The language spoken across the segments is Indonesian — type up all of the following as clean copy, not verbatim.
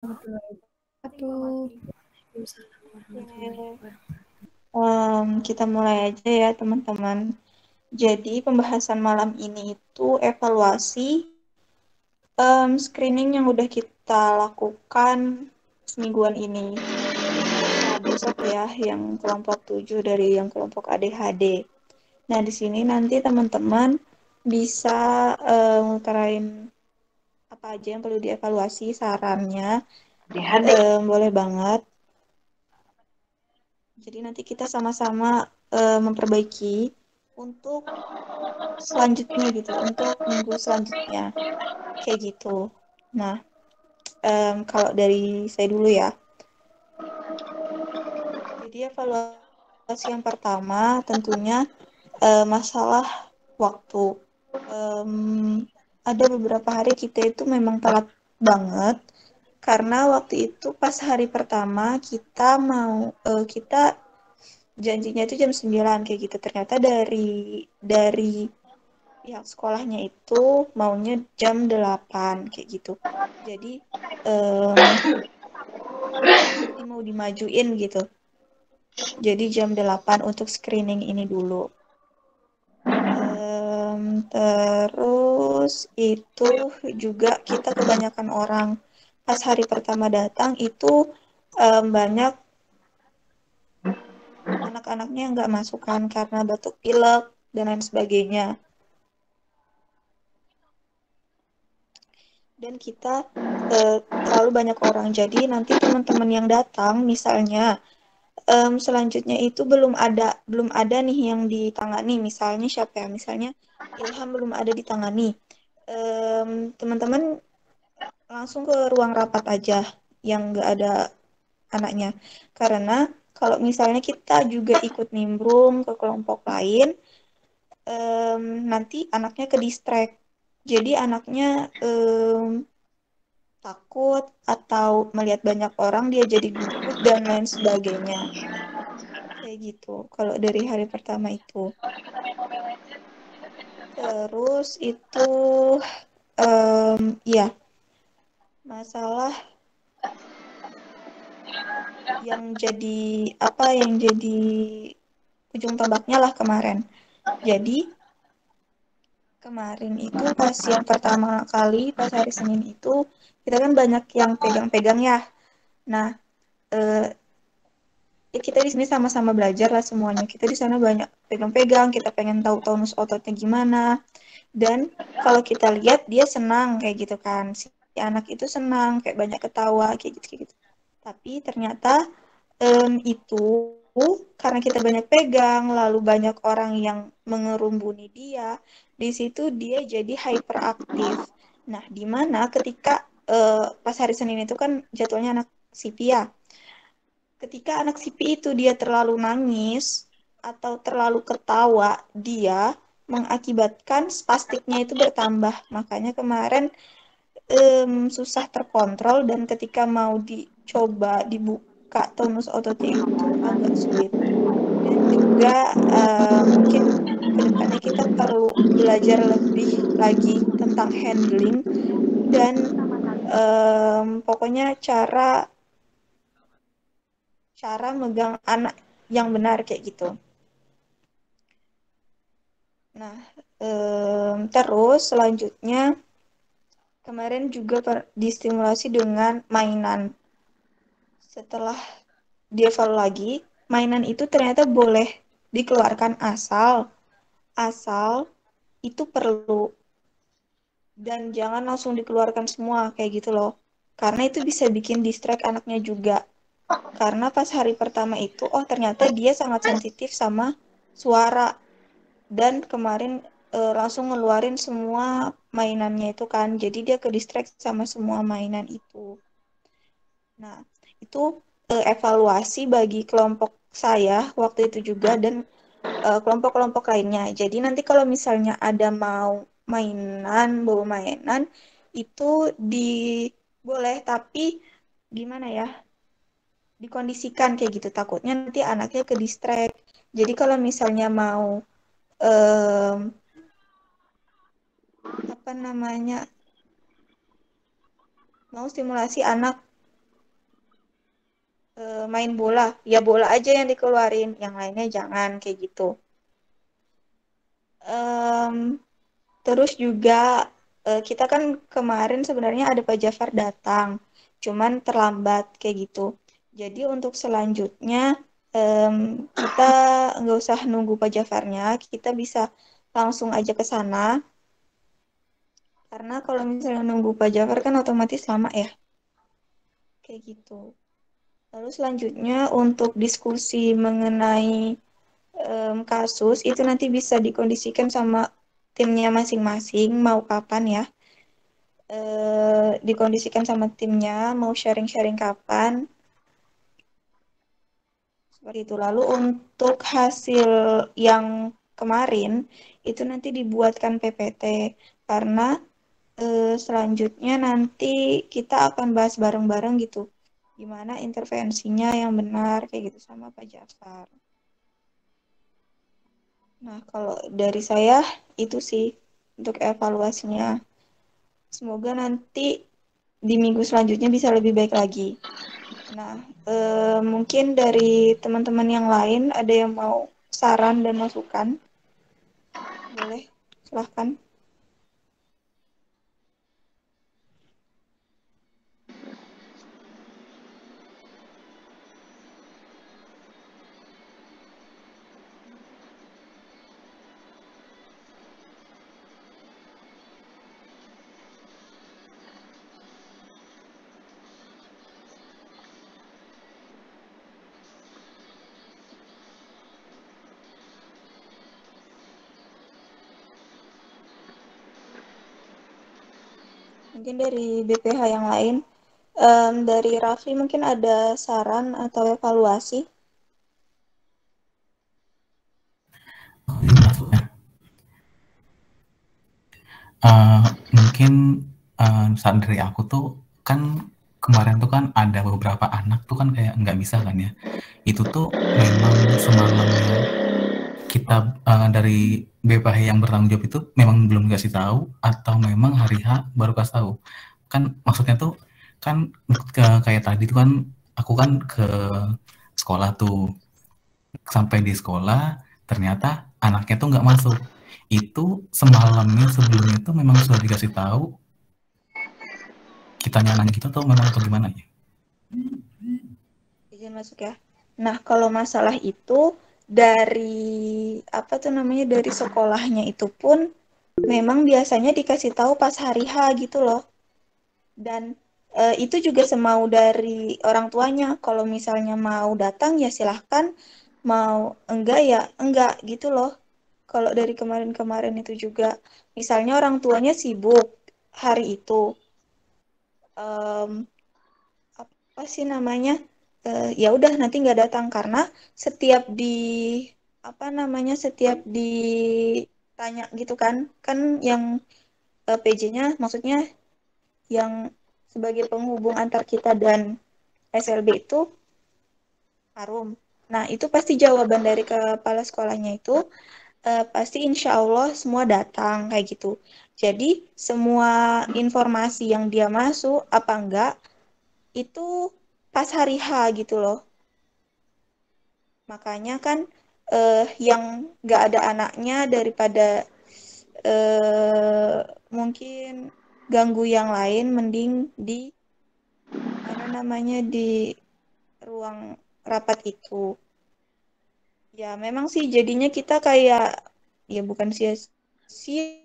Aduh, Oke. Kita mulai aja ya teman-teman. Jadi pembahasan malam ini itu evaluasi screening yang udah kita lakukan semingguan ini. Besok ya yang kelompok 7 dari yang kelompok ADHD. Nah, di sini nanti teman-teman bisa ngutarain apa aja yang perlu dievaluasi, sarannya ADHD. boleh banget. Jadi nanti kita sama-sama memperbaiki untuk selanjutnya gitu, untuk minggu selanjutnya kayak gitu. Nah, kalau dari saya dulu ya. Jadi evaluasi yang pertama tentunya masalah waktu. Em, ada beberapa hari kita itu memang telat banget karena waktu itu pas hari pertama kita janjinya itu jam 9 kayak gitu. Ternyata dari pihak sekolahnya itu maunya jam 8 kayak gitu. Jadi em, mau dimajuin gitu. Jadi jam 8 untuk screening ini dulu. Terus itu juga kita kebanyakan orang pas hari pertama datang itu banyak anak-anaknya yang nggak masukkan karena batuk pilek dan lain sebagainya. Dan kita terlalu banyak orang. Jadi nanti teman-teman yang datang, misalnya selanjutnya itu belum ada nih yang ditangani. Misalnya siapa ya? Misalnya Ilham belum ada ditangani. Teman-teman langsung ke ruang rapat aja yang nggak ada anaknya. Karena kalau misalnya kita juga ikut nimbrung ke kelompok lain, nanti anaknya ke distract. Jadi anaknya takut atau melihat banyak orang dia jadi gugup dan lain sebagainya. Kayak gitu. Kalau dari hari pertama itu. Terus itu ya masalah yang jadi ujung tombaknya lah kemarin. Jadi kemarin itu pas yang pertama kali pas hari Senin itu kita kan banyak yang pegang-pegang ya. Nah, eh, ya kita di sini sama-sama belajar lah semuanya. Kita di sana banyak pegang-pegang, kita pengen tahu tonus ototnya gimana. Dan kalau kita lihat dia senang kayak gitu kan. Si anak itu senang, kayak banyak ketawa kayak gitu kayak gitu. Tapi ternyata itu karena kita banyak pegang, lalu banyak orang yang mengerumbuni dia, di situ dia jadi hyperaktif. Nah, di mana ketika pas hari Senin itu kan jadwalnya anak CP ya. Ketika anak CP itu dia terlalu nangis atau terlalu ketawa, dia mengakibatkan spastiknya itu bertambah. Makanya kemarin susah terkontrol dan ketika mau dicoba dibuka tonus ototnya itu agak sulit. Dan juga mungkin kedepannya kita perlu belajar lebih lagi tentang handling dan pokoknya cara cara megang anak yang benar kayak gitu. Nah, terus selanjutnya kemarin juga distimulasi dengan mainan. Setelah dievaluasi lagi, mainan itu ternyata boleh dikeluarkan asal asal itu perlu dan jangan langsung dikeluarkan semua kayak gitu loh. Karena itu bisa bikin distract anaknya juga. Karena pas hari pertama itu, oh ternyata dia sangat sensitif sama suara dan kemarin langsung ngeluarin semua mainannya itu kan. Jadi dia ke distract sama semua mainan itu. Nah, itu evaluasi bagi kelompok saya waktu itu juga dan kelompok-kelompok lainnya. Jadi nanti kalau misalnya ada mau bawa mainan itu di boleh tapi gimana ya? Dikondisikan kayak gitu. Takutnya nanti anaknya ke distract. Jadi kalau misalnya mau em, apa namanya? Mau stimulasi anak main bola, ya bola aja yang dikeluarin, yang lainnya jangan kayak gitu. Um, Terus juga kita kan kemarin sebenarnya ada Pak Jafar datang, cuman terlambat kayak gitu. Jadi untuk selanjutnya em, kita nggak usah nunggu Pak Jafarnya, kita bisa langsung aja ke sana. Karena kalau misalnya nunggu Pak Jafar kan otomatis lama ya, kayak gitu. Lalu selanjutnya untuk diskusi mengenai kasus itu nanti bisa dikondisikan sama timnya masing-masing mau kapan ya, dikondisikan sama timnya mau sharing-sharing kapan seperti itu. Lalu untuk hasil yang kemarin itu nanti dibuatkan PPT karena selanjutnya nanti kita akan bahas bareng-bareng gitu gimana intervensinya yang benar kayak gitu sama Pak Jafar. Nah, kalau dari saya itu sih untuk evaluasinya. Semoga nanti di minggu selanjutnya bisa lebih baik lagi. Nah, mungkin dari teman-teman yang lain ada yang mau saran dan masukan? Boleh, silahkan. Mungkin dari BPH yang lain, dari Raffi mungkin ada saran atau evaluasi? Maksudnya mungkin saran dari aku tuh kan kemarin tuh kan ada beberapa anak tuh kan kayak nggak bisa kan ya. Itu tuh memang semalamnya kita dari BPH yang bertanggung jawab itu memang belum kasih tahu atau memang hari H baru kasih tahu. Kan maksudnya tuh kan kayak tadi tuh kan aku kan ke sekolah tuh sampai di sekolah ternyata anaknya tuh nggak masuk. Itu semalamnya sebelumnya itu memang sudah dikasih tahu kitanya nanya gitu atau memang atau gimana ya? Izin masuk ya. Nah, kalau masalah itu dari apa tuh namanya dari sekolahnya itu pun memang biasanya dikasih tahu pas hari H gitu loh. Dan itu juga semau dari orang tuanya. Kalau misalnya mau datang ya silahkan, mau enggak ya enggak gitu loh. Kalau dari kemarin-kemarin itu juga, misalnya orang tuanya sibuk hari itu, em, apa sih namanya? Ya udah nanti nggak datang karena setiap di apa namanya setiap ditanya gitu kan, kan yang PJ-nya maksudnya yang sebagai penghubung antar kita dan SLB itu Harum. Nah, itu pasti jawaban dari kepala sekolahnya itu pasti insya Allah semua datang kayak gitu. Jadi, semua informasi yang dia masuk apa enggak itu pas hari H gitu loh. Makanya kan yang nggak ada anaknya daripada mungkin ganggu yang lain, mending di mana namanya di ruang rapat itu. Ya, memang sih jadinya kita kayak ya bukan sia-sia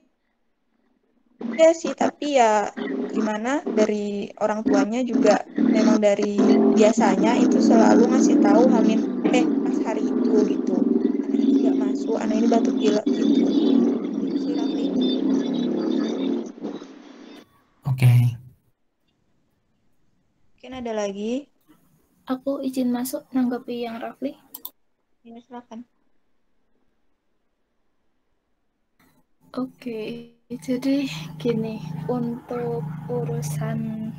sih, tapi ya gimana dari orang tuanya juga memang dari biasanya itu selalu ngasih tahu pas hari itu gitu. Anak ini nggak masuk, anak ini batuk pilek gitu. Itu sih Rafli. Oke. Mungkin ada lagi. Aku izin masuk nanggapi yang Rafli. Ini silakan. Oke, jadi gini, untuk urusan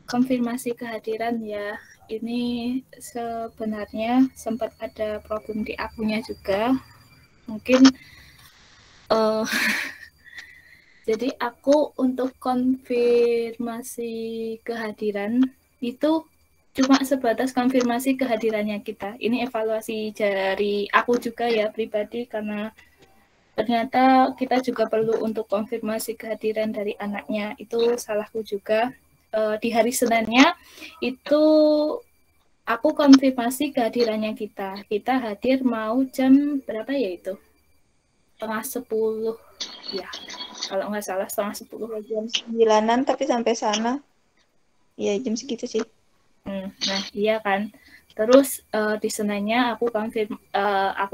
konfirmasi kehadiran ya, ini sebenarnya sempat ada problem di akunya juga. Mungkin jadi aku untuk konfirmasi kehadiran itu cuma sebatas konfirmasi kehadirannya kita. Ini evaluasi dari aku juga ya pribadi, karena ternyata kita juga perlu untuk konfirmasi kehadiran dari anaknya. Itu salahku juga. Di hari Seninnya itu aku konfirmasi kehadirannya kita. Kita hadir mau jam berapa ya itu? 9:30 ya. Kalau nggak salah 9:30. Jam 9-an tapi sampai sana. Ya jam segitu sih. Nah iya kan. Terus di Seninnya aku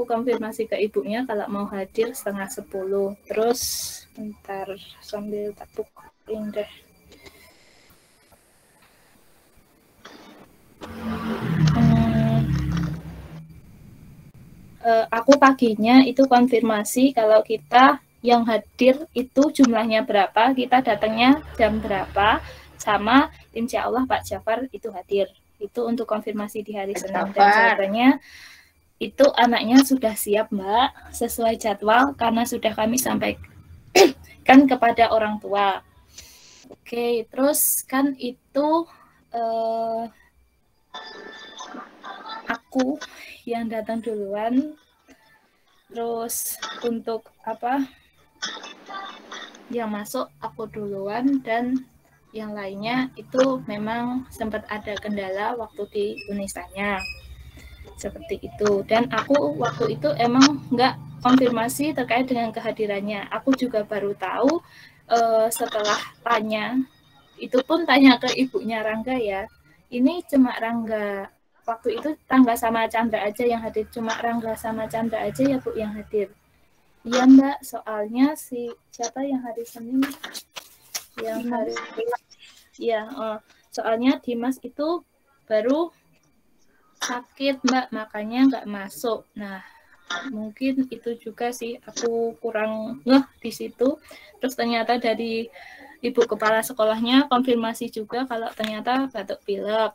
konfirmasi ke ibunya kalau mau hadir 9:30. Terus bentar sambil tak bukain deh. Aku paginya itu konfirmasi kalau kita yang hadir itu jumlahnya berapa, kita datangnya jam berapa, sama insya Allah Pak Jafar itu hadir. Itu untuk konfirmasi di hari Senin. Dan jawabannya itu anaknya sudah siap Mbak, sesuai jadwal karena sudah kami sampaikan kepada orang tua. Oke, terus kan itu aku yang datang duluan. Terus untuk yang masuk aku duluan, dan yang lainnya itu memang sempat ada kendala waktu di Unisanya seperti itu. Dan aku waktu itu emang nggak konfirmasi terkait dengan kehadirannya. Aku juga baru tahu setelah tanya, itu pun tanya ke ibunya Rangga ya, ini cuma Rangga waktu itu Rangga sama Chandra aja yang hadir, cuma Rangga sama Chandra aja ya Bu yang hadir. Iya Mbak, soalnya siapa yang hari Senin? Yang hari ya, soalnya Dimas itu baru sakit Mbak, makanya nggak masuk. Nah, mungkin itu juga sih aku kurang ngeh di situ. Terus ternyata dari ibu kepala sekolahnya konfirmasi juga kalau ternyata batuk pilek.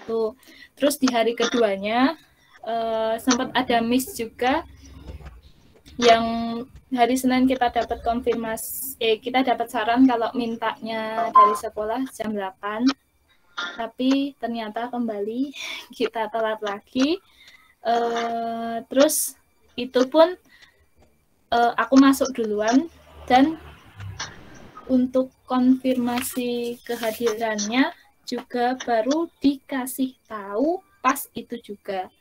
Tuh. Terus di hari keduanya sempat ada miss juga yang hari Senin kita dapat kita dapat saran kalau mintanya dari sekolah jam 8, tapi ternyata kembali kita telat lagi. Terus itu pun aku masuk duluan, dan untuk konfirmasi kehadirannya juga baru dikasih tahu pas itu juga.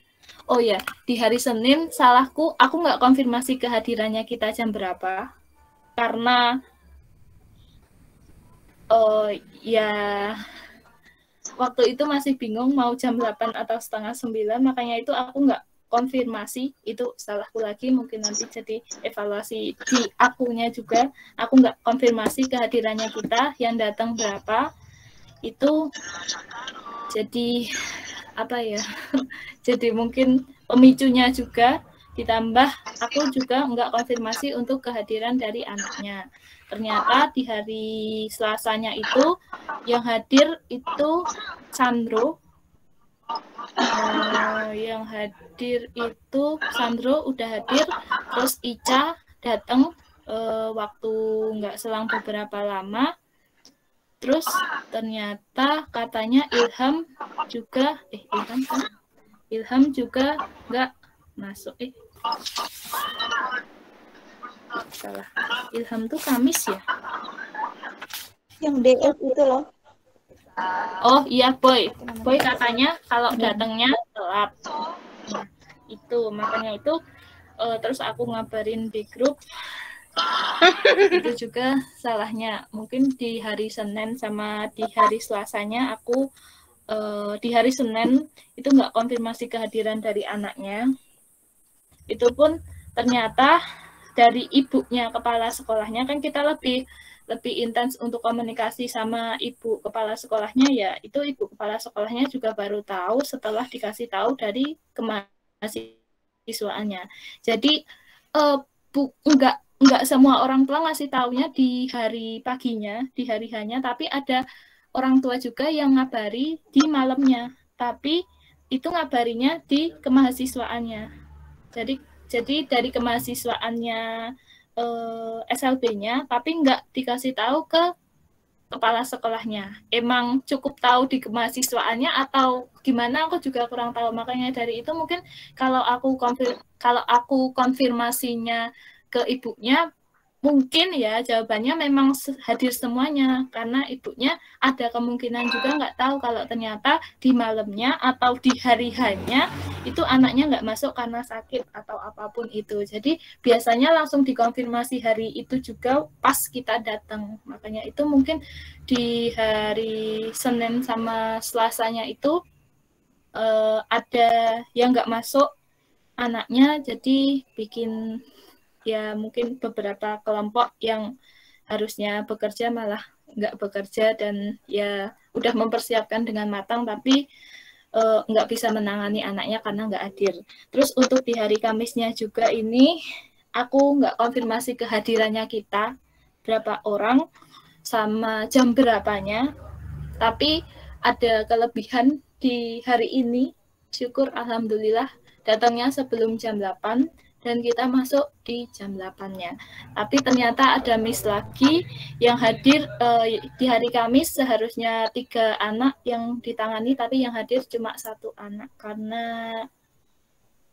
Oh ya, di hari Senin salahku, aku nggak konfirmasi kehadirannya kita jam berapa. Karena ya waktu itu masih bingung mau jam 8 atau 8:30, makanya itu aku nggak konfirmasi. Itu salahku lagi, mungkin nanti jadi evaluasi di akunya juga. Aku nggak konfirmasi kehadirannya kita yang datang berapa. Itu jadi jadi mungkin pemicunya juga, ditambah aku juga nggak konfirmasi untuk kehadiran dari anaknya. Ternyata di hari Selasanya itu yang hadir itu Sandro. Yang hadir itu Sandro udah hadir, terus Ica datang waktu nggak selang beberapa lama. Terus ternyata katanya Ilham juga nggak masuk. Salah. Ilham tuh Kamis ya? Yang DF itu loh. Oh iya Boy katanya kalau datangnya telat. Nah, itu makanya itu terus aku ngabarin di grup. Itu juga salahnya. Mungkin di hari Senin sama di hari Selasanya aku di hari Senin itu nggak konfirmasi kehadiran dari anaknya. Itu pun ternyata dari ibunya kepala sekolahnya, kan kita lebih intens untuk komunikasi sama ibu kepala sekolahnya ya. Itu ibu kepala sekolahnya juga baru tahu setelah dikasih tahu dari kemahasiswaannya. Jadi enggak semua orang tua ngasih taunya di hari paginya, di hari hanya, tapi ada orang tua juga yang ngabari di malamnya, tapi itu ngabarinya di kemahasiswaannya. Jadi dari kemahasiswaannya SLB-nya, tapi nggak dikasih tahu ke kepala sekolahnya. Emang cukup tahu di kemahasiswaannya atau gimana, aku juga kurang tahu. Makanya dari itu mungkin kalau aku konfirmasinya ke ibunya, mungkin ya jawabannya memang hadir semuanya, karena ibunya ada kemungkinan juga nggak tahu kalau ternyata di malamnya atau di hari hanya itu anaknya nggak masuk karena sakit atau apapun itu. Jadi biasanya langsung dikonfirmasi hari itu juga pas kita datang. Makanya itu mungkin di hari Senin sama Selasanya itu ada yang nggak masuk anaknya, jadi bikin ya mungkin beberapa kelompok yang harusnya bekerja malah nggak bekerja dan ya udah mempersiapkan dengan matang tapi nggak bisa menangani anaknya karena nggak hadir. Terus untuk di hari Kamisnya juga ini aku nggak konfirmasi kehadirannya kita berapa orang sama jam berapanya, tapi ada kelebihan di hari ini, syukur alhamdulillah datangnya sebelum jam 8 dan kita masuk di jam 8-nya. Tapi ternyata ada miss lagi yang hadir di hari Kamis, seharusnya 3 anak yang ditangani, tapi yang hadir cuma 1 anak karena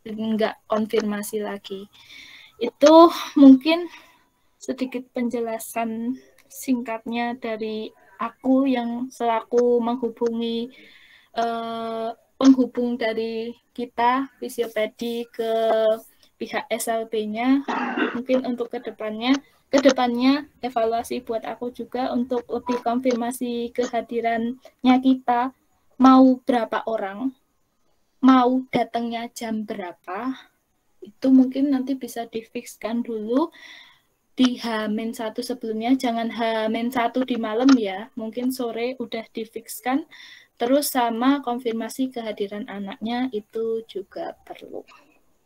nggak konfirmasi lagi. Itu mungkin sedikit penjelasan singkatnya dari aku yang selaku menghubungi penghubung dari kita fisiopedi ke pihak SLB-nya. Mungkin untuk kedepannya evaluasi buat aku juga untuk lebih konfirmasi kehadirannya kita, mau berapa orang, mau datangnya jam berapa, itu mungkin nanti bisa difikskan dulu di H-1 sebelumnya, jangan H-1 di malam ya, mungkin sore udah difikskan, terus sama konfirmasi kehadiran anaknya itu juga perlu.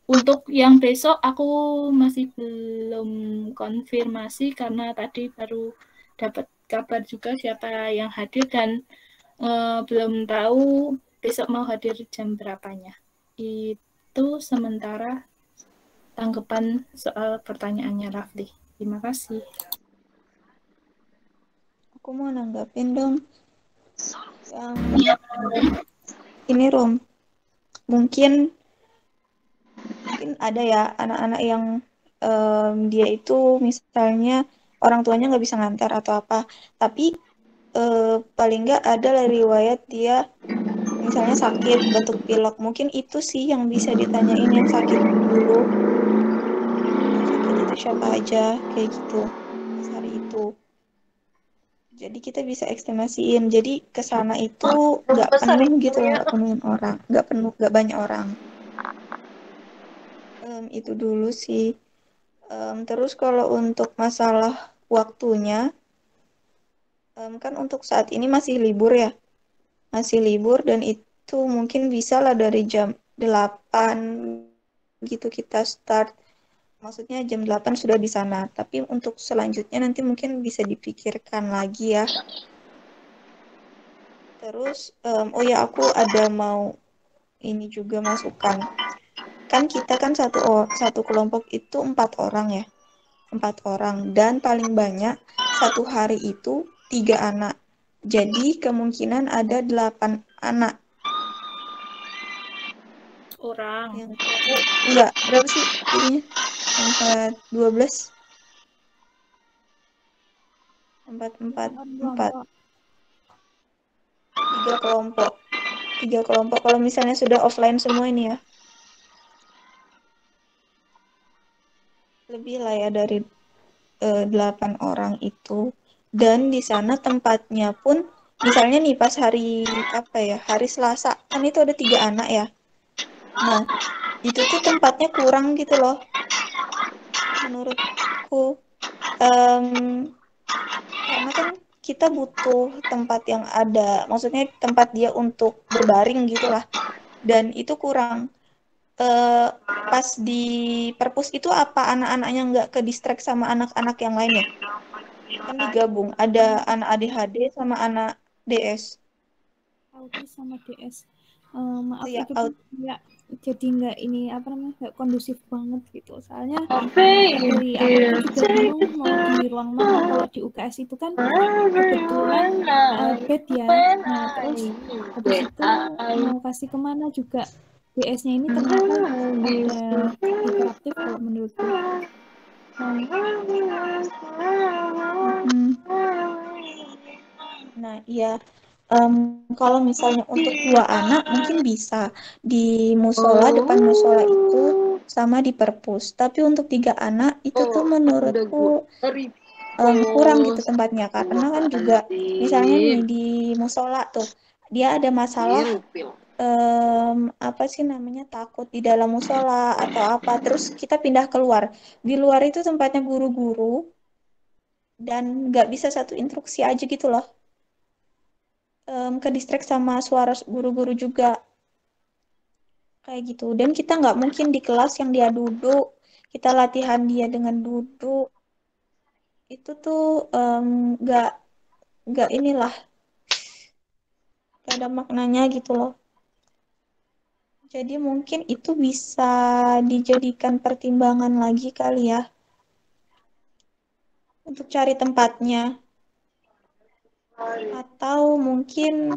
Untuk yang besok aku masih belum konfirmasi karena tadi baru dapat kabar juga siapa yang hadir dan belum tahu besok mau hadir jam berapanya. Itu sementara tanggapan soal pertanyaannya Rafli. Terima kasih. Aku mau nanggapin dong. Ini Rom, mungkin ada ya anak-anak yang dia itu misalnya orang tuanya nggak bisa ngantar atau apa, tapi paling nggak ada riwayat dia misalnya sakit, batuk pilek, mungkin itu sih yang bisa ditanyain yang sakit dulu. Yang sakit itu siapa aja, kayak gitu pas hari itu. Jadi kita bisa estimasiin. Jadi kesana itu nggak penuh gitu loh, nggak penuhin orang, nggak banyak orang. Itu dulu sih. Terus kalau untuk masalah waktunya, kan untuk saat ini masih libur ya, masih libur dan itu mungkin bisa lah dari jam 8 gitu kita start. Maksudnya jam 8 sudah di sana. Tapi untuk selanjutnya nanti mungkin bisa dipikirkan lagi ya. Terus, oh ya aku ada mau ini juga masukan. Kan kita kan satu kelompok itu 4 orang ya. 4 orang. Dan paling banyak satu hari itu 3 anak. Jadi kemungkinan ada 8 anak. Orang. Yang enggak, berapa sih jadinya? 12. 4. 3 kelompok. 3 kelompok. Kalau misalnya sudah offline semua ini ya. Lebih lah ya dari 8 orang itu. Dan di sana tempatnya pun, misalnya nih pas hari hari Selasa, kan itu ada 3 anak ya. Nah, itu tuh tempatnya kurang gitu loh. Menurutku. Karena kan kita butuh tempat yang ada, maksudnya tempat dia untuk berbaring gitulah. Dan itu kurang. Pas di perpus itu apa anak-anaknya nggak ke distract sama anak-anak yang lain ya? Kan digabung, ada anak ADHD sama anak DS. autis sama DS. Maaf Iya, itu tuh nggak jadi nggak ini apa namanya nggak kondusif banget gitu. Soalnya dari aku juga bingung mau di ruang mana. Kalau di UKS itu kan kebetulan bed ya. Nah terus habis itu mau kasih kemana juga. DS-nya ini ternyata ada interaktif kalau menurutku. Nah, iya. Kalau misalnya untuk 2 anak mungkin bisa di musola, depan musola itu sama di perpus. Tapi untuk 3 anak itu tuh menurutku kurang gitu tempatnya karena kan juga misalnya nih di musola tuh dia ada masalah apa sih namanya takut di dalam musola atau apa. Terus kita pindah keluar. Di luar itu tempatnya guru-guru dan nggak bisa satu instruksi aja gitu loh. Ke distract sama suara guru-guru juga kayak gitu. Dan kita nggak mungkin di kelas yang dia duduk, kita latihan dia dengan duduk. Itu tuh nggak inilah, nggak ada maknanya gitu loh. Jadi mungkin itu bisa dijadikan pertimbangan lagi kali ya untuk cari tempatnya. Atau mungkin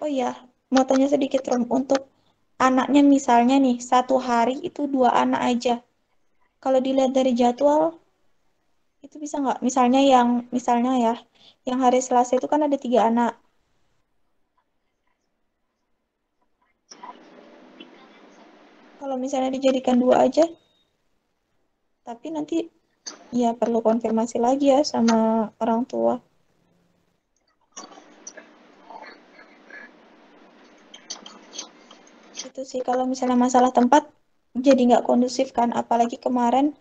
oh ya, mau tanya sedikit Rom, untuk anaknya misalnya nih, 1 hari itu 2 anak aja. Kalau dilihat dari jadwal, itu bisa nggak? Misalnya ya, yang hari Selasa itu kan ada 3 anak. Kalau misalnya dijadikan 2 aja, tapi nanti ya perlu konfirmasi lagi ya sama orang tua. Itu sih kalau misalnya masalah tempat jadi nggak kondusif kan, apalagi kemarin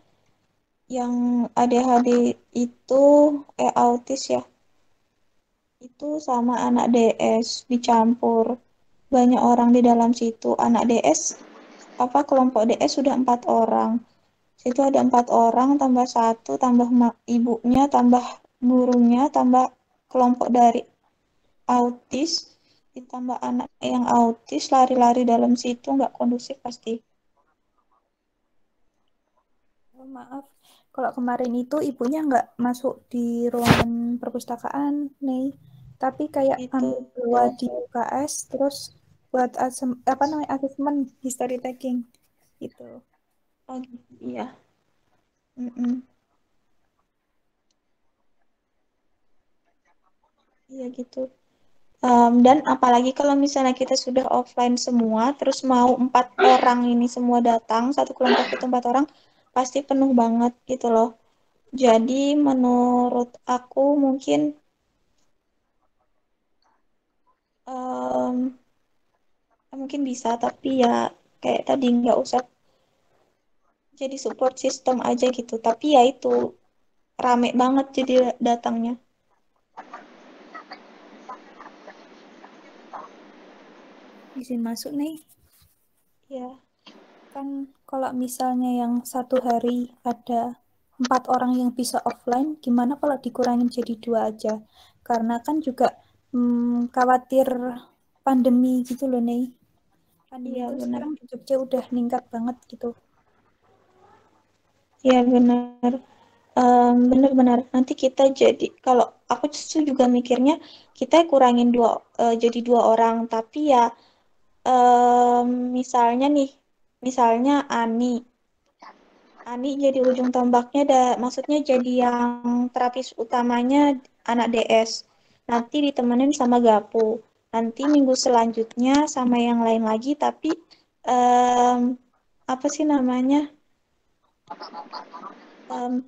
yang ADHD itu autis ya, itu sama anak DS dicampur, banyak orang di dalam situ. Anak DS apa kelompok DS sudah 4 orang, situ ada 4 orang tambah 1 tambah ibunya tambah gurunya tambah kelompok dari autis ditambah anak yang autis lari-lari dalam situ nggak kondusif pasti. Oh, maaf, kalau kemarin itu ibunya nggak masuk di ruangan perpustakaan nih, tapi kayak Itu ambil bawa di UKS terus buat apa namanya asesmen history taking gitu. oh iya. Iya gitu. Dan apalagi kalau misalnya kita sudah offline semua, terus mau 4 orang ini semua datang, satu kelompok itu 4 orang, pasti penuh banget gitu loh. Jadi menurut aku mungkin bisa, tapi ya kayak tadi nggak usah jadi support system aja gitu. Tapi ya itu rame banget jadi datangnya. Izin masuk nih. Ya. Kan kalau misalnya yang 1 hari ada 4 orang yang bisa offline, gimana kalau dikurangin jadi 2 aja? Karena kan juga khawatir pandemi gitu loh nih. Pandemi Iya itu benar. sekarang di Jogja udah meningkat banget gitu. Iya benar. Benar-benar nanti kita jadi kalau aku justru juga mikirnya kita kurangin jadi 2 orang tapi ya misalnya nih Ani jadi ujung tombaknya maksudnya jadi yang terapis utamanya anak DS nanti ditemenin sama Gapu nanti minggu selanjutnya sama yang lain lagi tapi em, apa sih namanya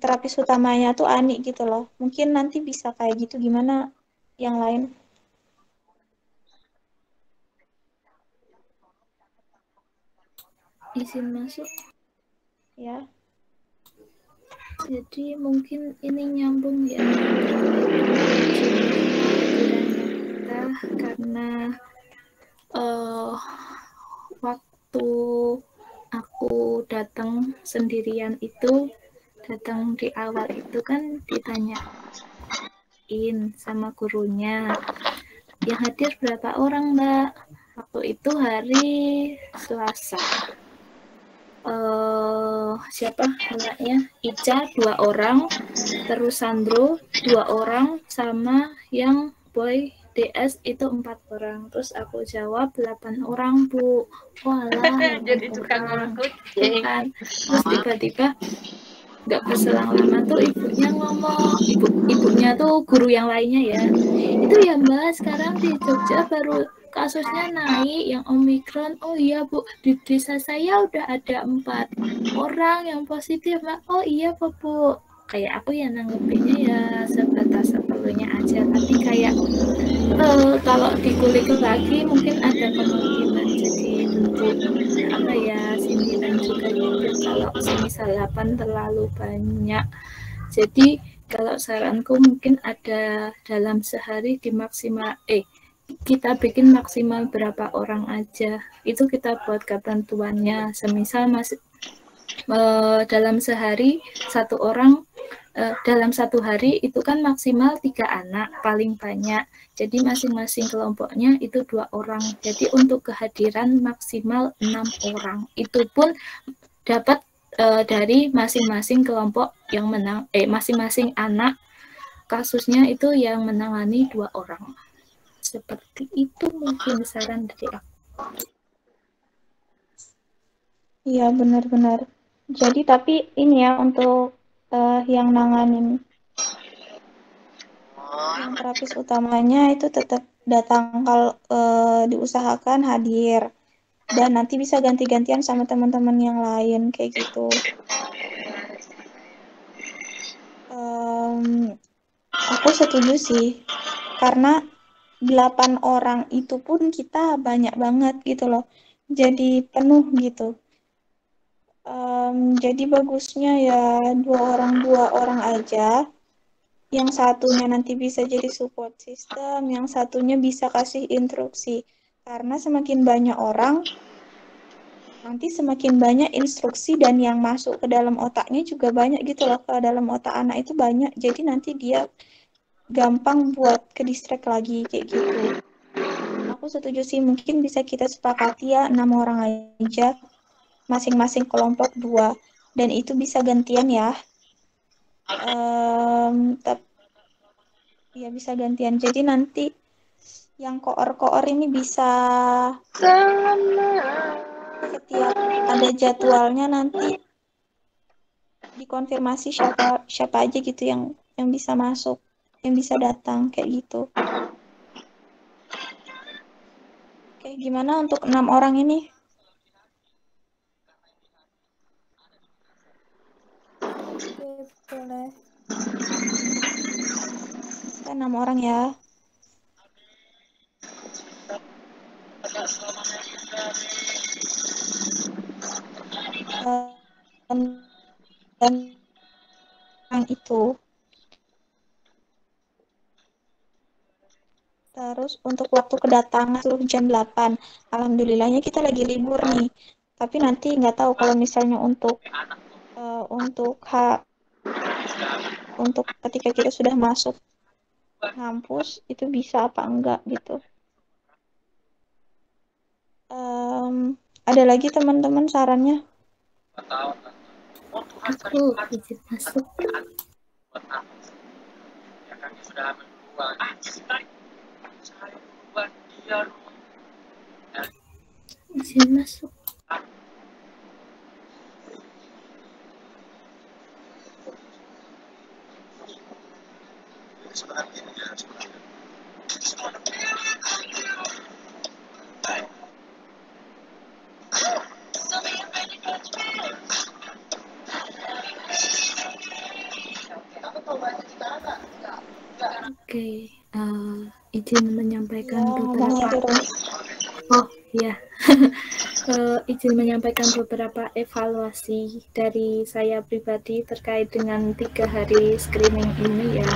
terapis utamanya tuh Ani gitu loh. Mungkin nanti bisa kayak gitu gimana yang lain Izin masuk. ya. Jadi mungkin ini nyambung ya kita karena waktu aku datang sendirian itu datang di awal itu kan ditanyain sama gurunya, yang hadir berapa orang Mbak? Waktu itu hari Selasa. Siapa anaknya? Ica 2 orang, terus Sandro 2 orang, sama yang boy DS itu 4 orang. Terus aku jawab 8 orang Bu. Walah, jadi tukang orang. kucing. Kan. Terus tiba-tiba nggak berselang lama tuh ibunya ngomong, ibunya tuh guru yang lainnya ya, itu ya Mbak sekarang di Jogja baru kasusnya naik yang Omikron. Oh iya Bu, di desa saya udah ada 4 orang yang positif Mbak. Oh iya Bu. Kayak aku ya nanggepinnya ya sebatas perlunya aja, tapi kayak kalau dikulik lagi mungkin ada kemungkinan jadi bentuk apa ya, sindiran juga gitu kalau semisal 8 terlalu banyak. Jadi kalau saranku mungkin ada dalam sehari kita bikin maksimal berapa orang aja, itu kita buat ketentuannya. Semisal dalam sehari 1 orang, dalam 1 hari itu kan maksimal 3 anak paling banyak, jadi masing-masing kelompoknya itu 2 orang, jadi untuk kehadiran maksimal 6 orang, itu pun dapat dari masing-masing kelompok yang masing-masing anak kasusnya itu yang menangani 2 orang. Seperti itu mungkin saran dari aku. Iya, benar-benar. Jadi tapi ini ya untuk yang nanganin, yang terapis utamanya itu tetap datang kalau diusahakan hadir, dan nanti bisa ganti-gantian sama teman-teman yang lain kayak gitu. Aku setuju sih, karena 8 orang itu pun kita banyak banget gitu loh, jadi penuh gitu. Jadi bagusnya ya 2 orang aja, yang satunya nanti bisa jadi support system, yang satunya bisa kasih instruksi, karena semakin banyak orang nanti semakin banyak instruksi, dan yang masuk ke dalam otaknya juga banyak gitu loh, ke dalam otak anak itu banyak, jadi nanti dia gampang buat ke distract lagi kayak gitu. Aku setuju sih, mungkin bisa kita sepakati ya 6 orang aja, masing-masing kelompok 2, dan itu bisa gantian ya. Ya bisa gantian, jadi nanti yang koor ini bisa setiap ada jadwalnya nanti dikonfirmasi siapa aja gitu yang bisa masuk, yang bisa datang kayak gitu. Oke, gimana untuk 6 orang ini? Oke, boleh. Kita 6 orang ya. Dan yang itu. Terus untuk waktu kedatangan tuh jam 8. Alhamdulillahnya kita lagi libur nih. Tapi nanti nggak tahu kalau misalnya untuk ketika kita sudah masuk kampus itu bisa apa enggak gitu. Ada lagi teman-teman sarannya? Aku izin masuk. Izin masuk. Oke, izin menyampaikan izin menyampaikan beberapa evaluasi dari saya pribadi terkait dengan 3 hari screening ini ya.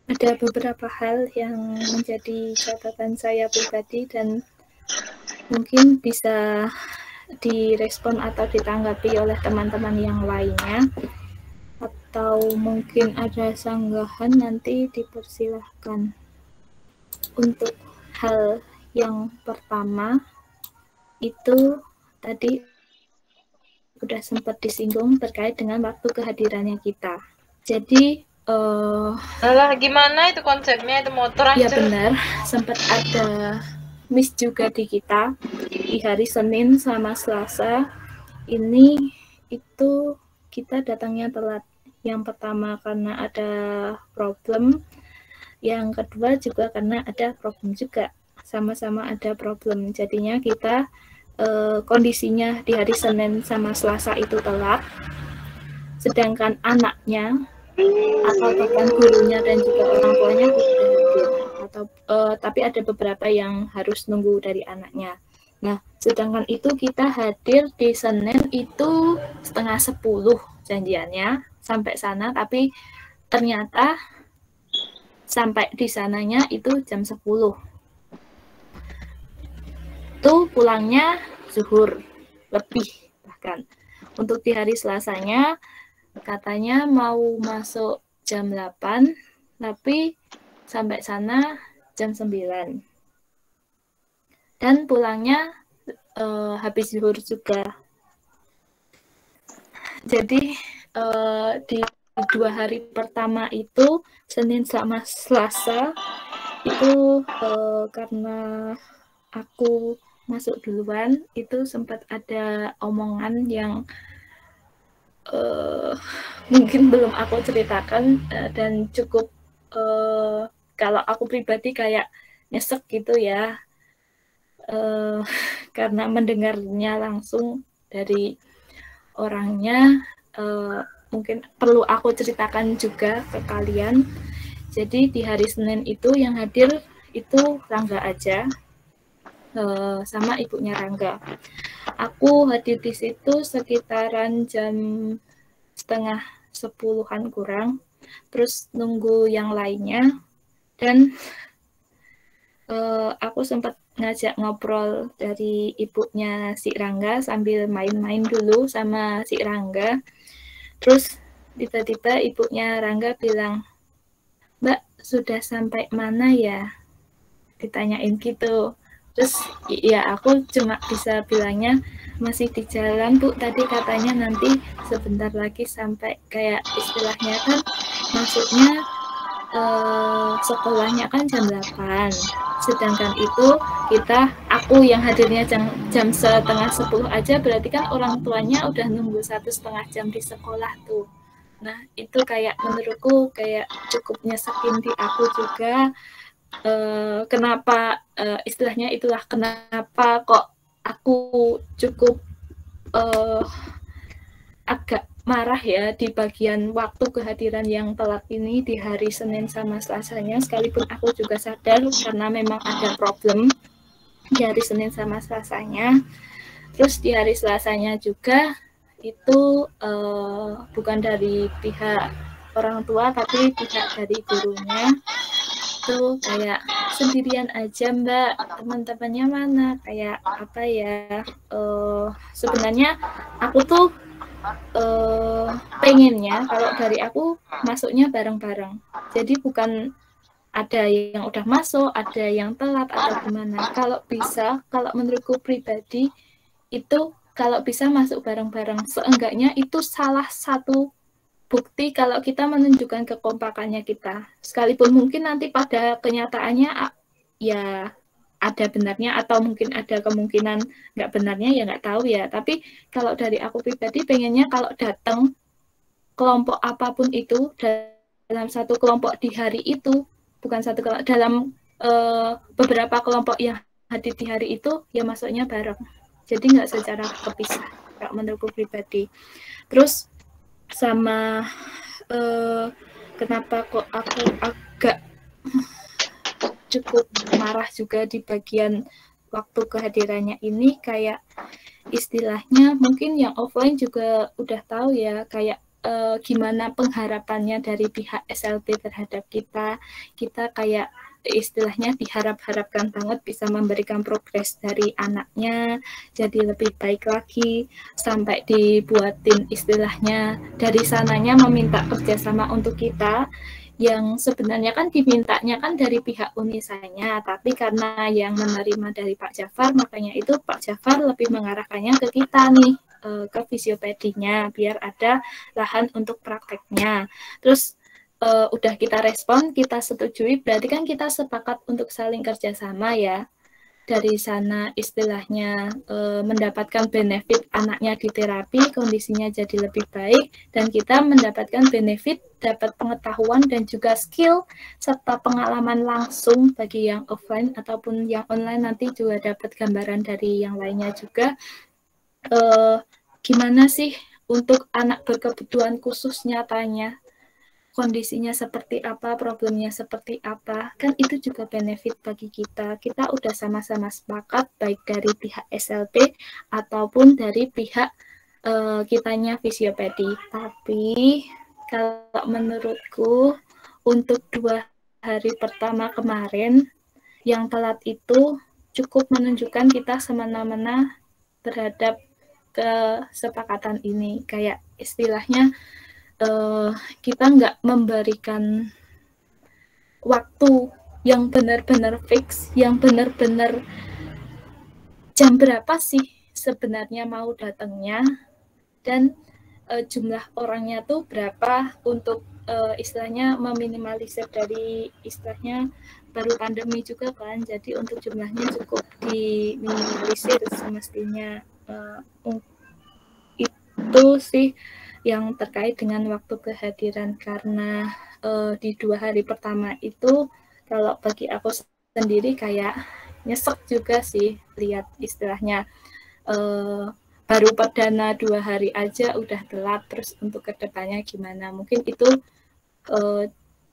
Ada beberapa hal yang menjadi catatan saya pribadi dan mungkin bisa direspon atau ditanggapi oleh teman-teman yang lainnya, atau mungkin ada sanggahan, nanti dipersilahkan. Untuk hal yang pertama itu tadi udah sempat disinggung terkait dengan waktu kehadirannya kita. Jadi alah, gimana itu konsepnya, itu motor ya benar, sempat ada miss juga di kita di hari Senin sama Selasa ini. Itu kita datangnya telat. Yang pertama karena ada problem, yang kedua juga karena ada problem juga, sama-sama ada problem. Jadinya kita kondisinya di hari Senin sama Selasa itu telat, sedangkan anaknya atau bahkan gurunya dan juga orang tuanya tidak hadir, atau tapi ada beberapa yang harus nunggu dari anaknya. Nah, sedangkan itu kita hadir di Senin itu 9:30 janjiannya sampai sana, tapi ternyata sampai di sananya itu jam 10. Tuh pulangnya zuhur lebih bahkan. Untuk di hari Selasanya katanya mau masuk jam 8, tapi sampai sana jam 9. Dan pulangnya habis zuhur juga. Jadi di 2 hari pertama itu, Senin sama Selasa, itu karena aku masuk duluan, itu sempat ada omongan yang mungkin belum aku ceritakan, dan cukup kalau aku pribadi kayak nyesek gitu ya, karena mendengarnya langsung dari orangnya. Mungkin perlu aku ceritakan juga ke kalian. Jadi di hari Senin itu yang hadir itu Rangga aja, sama ibunya Rangga. Aku hadir di situ sekitaran jam 9:30 kurang, terus nunggu yang lainnya, dan aku sempat ngajak ngobrol dari ibunya si Rangga sambil main-main dulu sama si Rangga. Terus tiba-tiba ibunya Rangga bilang, "Mbak, sudah sampai mana ya?" Ditanyain gitu. Terus ya aku cuma bisa bilangnya, "Masih di jalan, Bu. Tadi katanya nanti sebentar lagi sampai." Kayak istilahnya kan masuknya sekolahnya kan jam 8. Sedangkan itu aku yang hadirnya jam 9:30 aja, berarti kan orang tuanya udah nunggu 1,5 jam di sekolah tuh. Nah, itu kayak menurutku kayak cukup nyesekin di aku juga. Kenapa istilahnya itulah kenapa kok aku cukup agak marah ya di bagian waktu kehadiran yang telat ini di hari Senin sama Selasanya, sekalipun aku juga sadar karena memang ada problem di hari Senin sama Selasanya. Terus di hari Selasanya juga itu bukan dari pihak orang tua tapi pihak dari gurunya. Itu kayak, "Sendirian aja Mbak, teman-temannya mana?" Kayak apa ya, sebenarnya aku tuh pengennya kalau dari aku masuknya bareng-bareng. Jadi bukan ada yang udah masuk, ada yang telat atau gimana. Kalau bisa, kalau menurutku pribadi itu kalau bisa masuk bareng-bareng. Seenggaknya itu salah satu bukti kalau kita menunjukkan kekompakannya kita. Sekalipun mungkin nanti pada kenyataannya ya ada benarnya atau mungkin ada kemungkinan nggak benarnya, ya nggak tahu ya. Tapi kalau dari aku pribadi pengennya kalau datang kelompok apapun itu dalam satu kelompok di hari itu, bukan satu kelompok, dalam beberapa kelompok yang hadir di hari itu ya masuknya bareng. Jadi nggak secara kepisah kalau menurutku pribadi. Terus sama kenapa kok aku agak cukup marah juga di bagian waktu kehadirannya ini, kayak istilahnya mungkin yang offline juga udah tahu ya, kayak gimana pengharapannya dari pihak SLB terhadap kita kayak istilahnya diharap-harapkan banget bisa memberikan progres dari anaknya jadi lebih baik lagi, sampai dibuatin istilahnya dari sananya meminta kerjasama untuk kita, yang sebenarnya kan dimintanya kan dari pihak Unisanya, tapi karena yang menerima dari Pak Jafar, makanya itu Pak Jafar lebih mengarahkannya ke kita nih, ke fisiopedinya, biar ada lahan untuk prakteknya. Terus udah kita respon, kita setujui, berarti kan kita sepakat untuk saling kerjasama ya. Dari sana istilahnya mendapatkan benefit anaknya di terapi, kondisinya jadi lebih baik, dan kita mendapatkan benefit, dapat pengetahuan dan juga skill, serta pengalaman langsung bagi yang offline ataupun yang online, nanti juga dapat gambaran dari yang lainnya juga. Gimana sih untuk anak berkebutuhan khusus nyatanya, kondisinya seperti apa, problemnya seperti apa, kan itu juga benefit bagi kita. Kita udah sama-sama sepakat, baik dari pihak SLP ataupun dari pihak kitanya fisiopedi. Tapi kalau menurutku untuk 2 hari pertama kemarin yang telat itu cukup menunjukkan kita semena-mena terhadap kesepakatan ini. Kayak istilahnya kita nggak memberikan waktu yang benar-benar fix, yang benar-benar jam berapa sih sebenarnya mau datangnya, dan jumlah orangnya tuh berapa, untuk istilahnya meminimalisir dari istilahnya baru pandemi juga kan, jadi untuk jumlahnya cukup diminimalisir semestinya. Itu sih yang terkait dengan waktu kehadiran, karena di 2 hari pertama itu kalau bagi aku sendiri kayak nyesek juga sih, lihat istilahnya baru perdana 2 hari aja udah telat, terus untuk kedepannya gimana, mungkin itu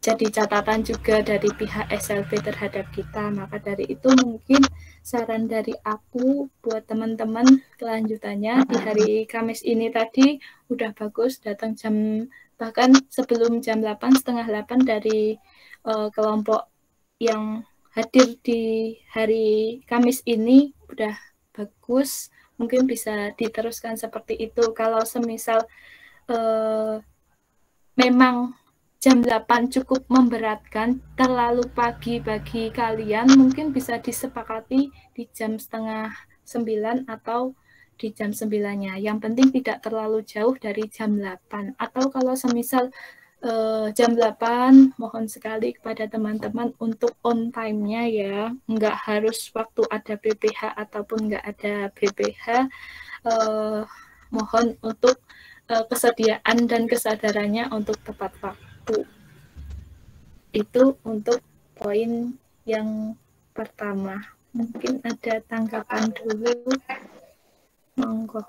jadi catatan juga dari pihak SLP terhadap kita. Maka dari itu mungkin saran dari aku buat teman-teman kelanjutannya di hari Kamis ini tadi udah bagus, datang jam, bahkan sebelum jam 8, setengah 8 dari kelompok yang hadir di hari Kamis ini udah bagus, mungkin bisa diteruskan seperti itu. Kalau semisal memang jam 8 cukup memberatkan, terlalu pagi bagi kalian, mungkin bisa disepakati di jam setengah 9 atau di jam 9-nya. Yang penting tidak terlalu jauh dari jam 8. Atau kalau semisal jam 8, mohon sekali kepada teman-teman untuk on time-nya ya. Nggak harus waktu ada BPH ataupun nggak ada BPH. Mohon untuk kesediaan dan kesadarannya untuk tepat waktu. Itu untuk poin yang pertama. Mungkin ada tanggapan dulu, monggo.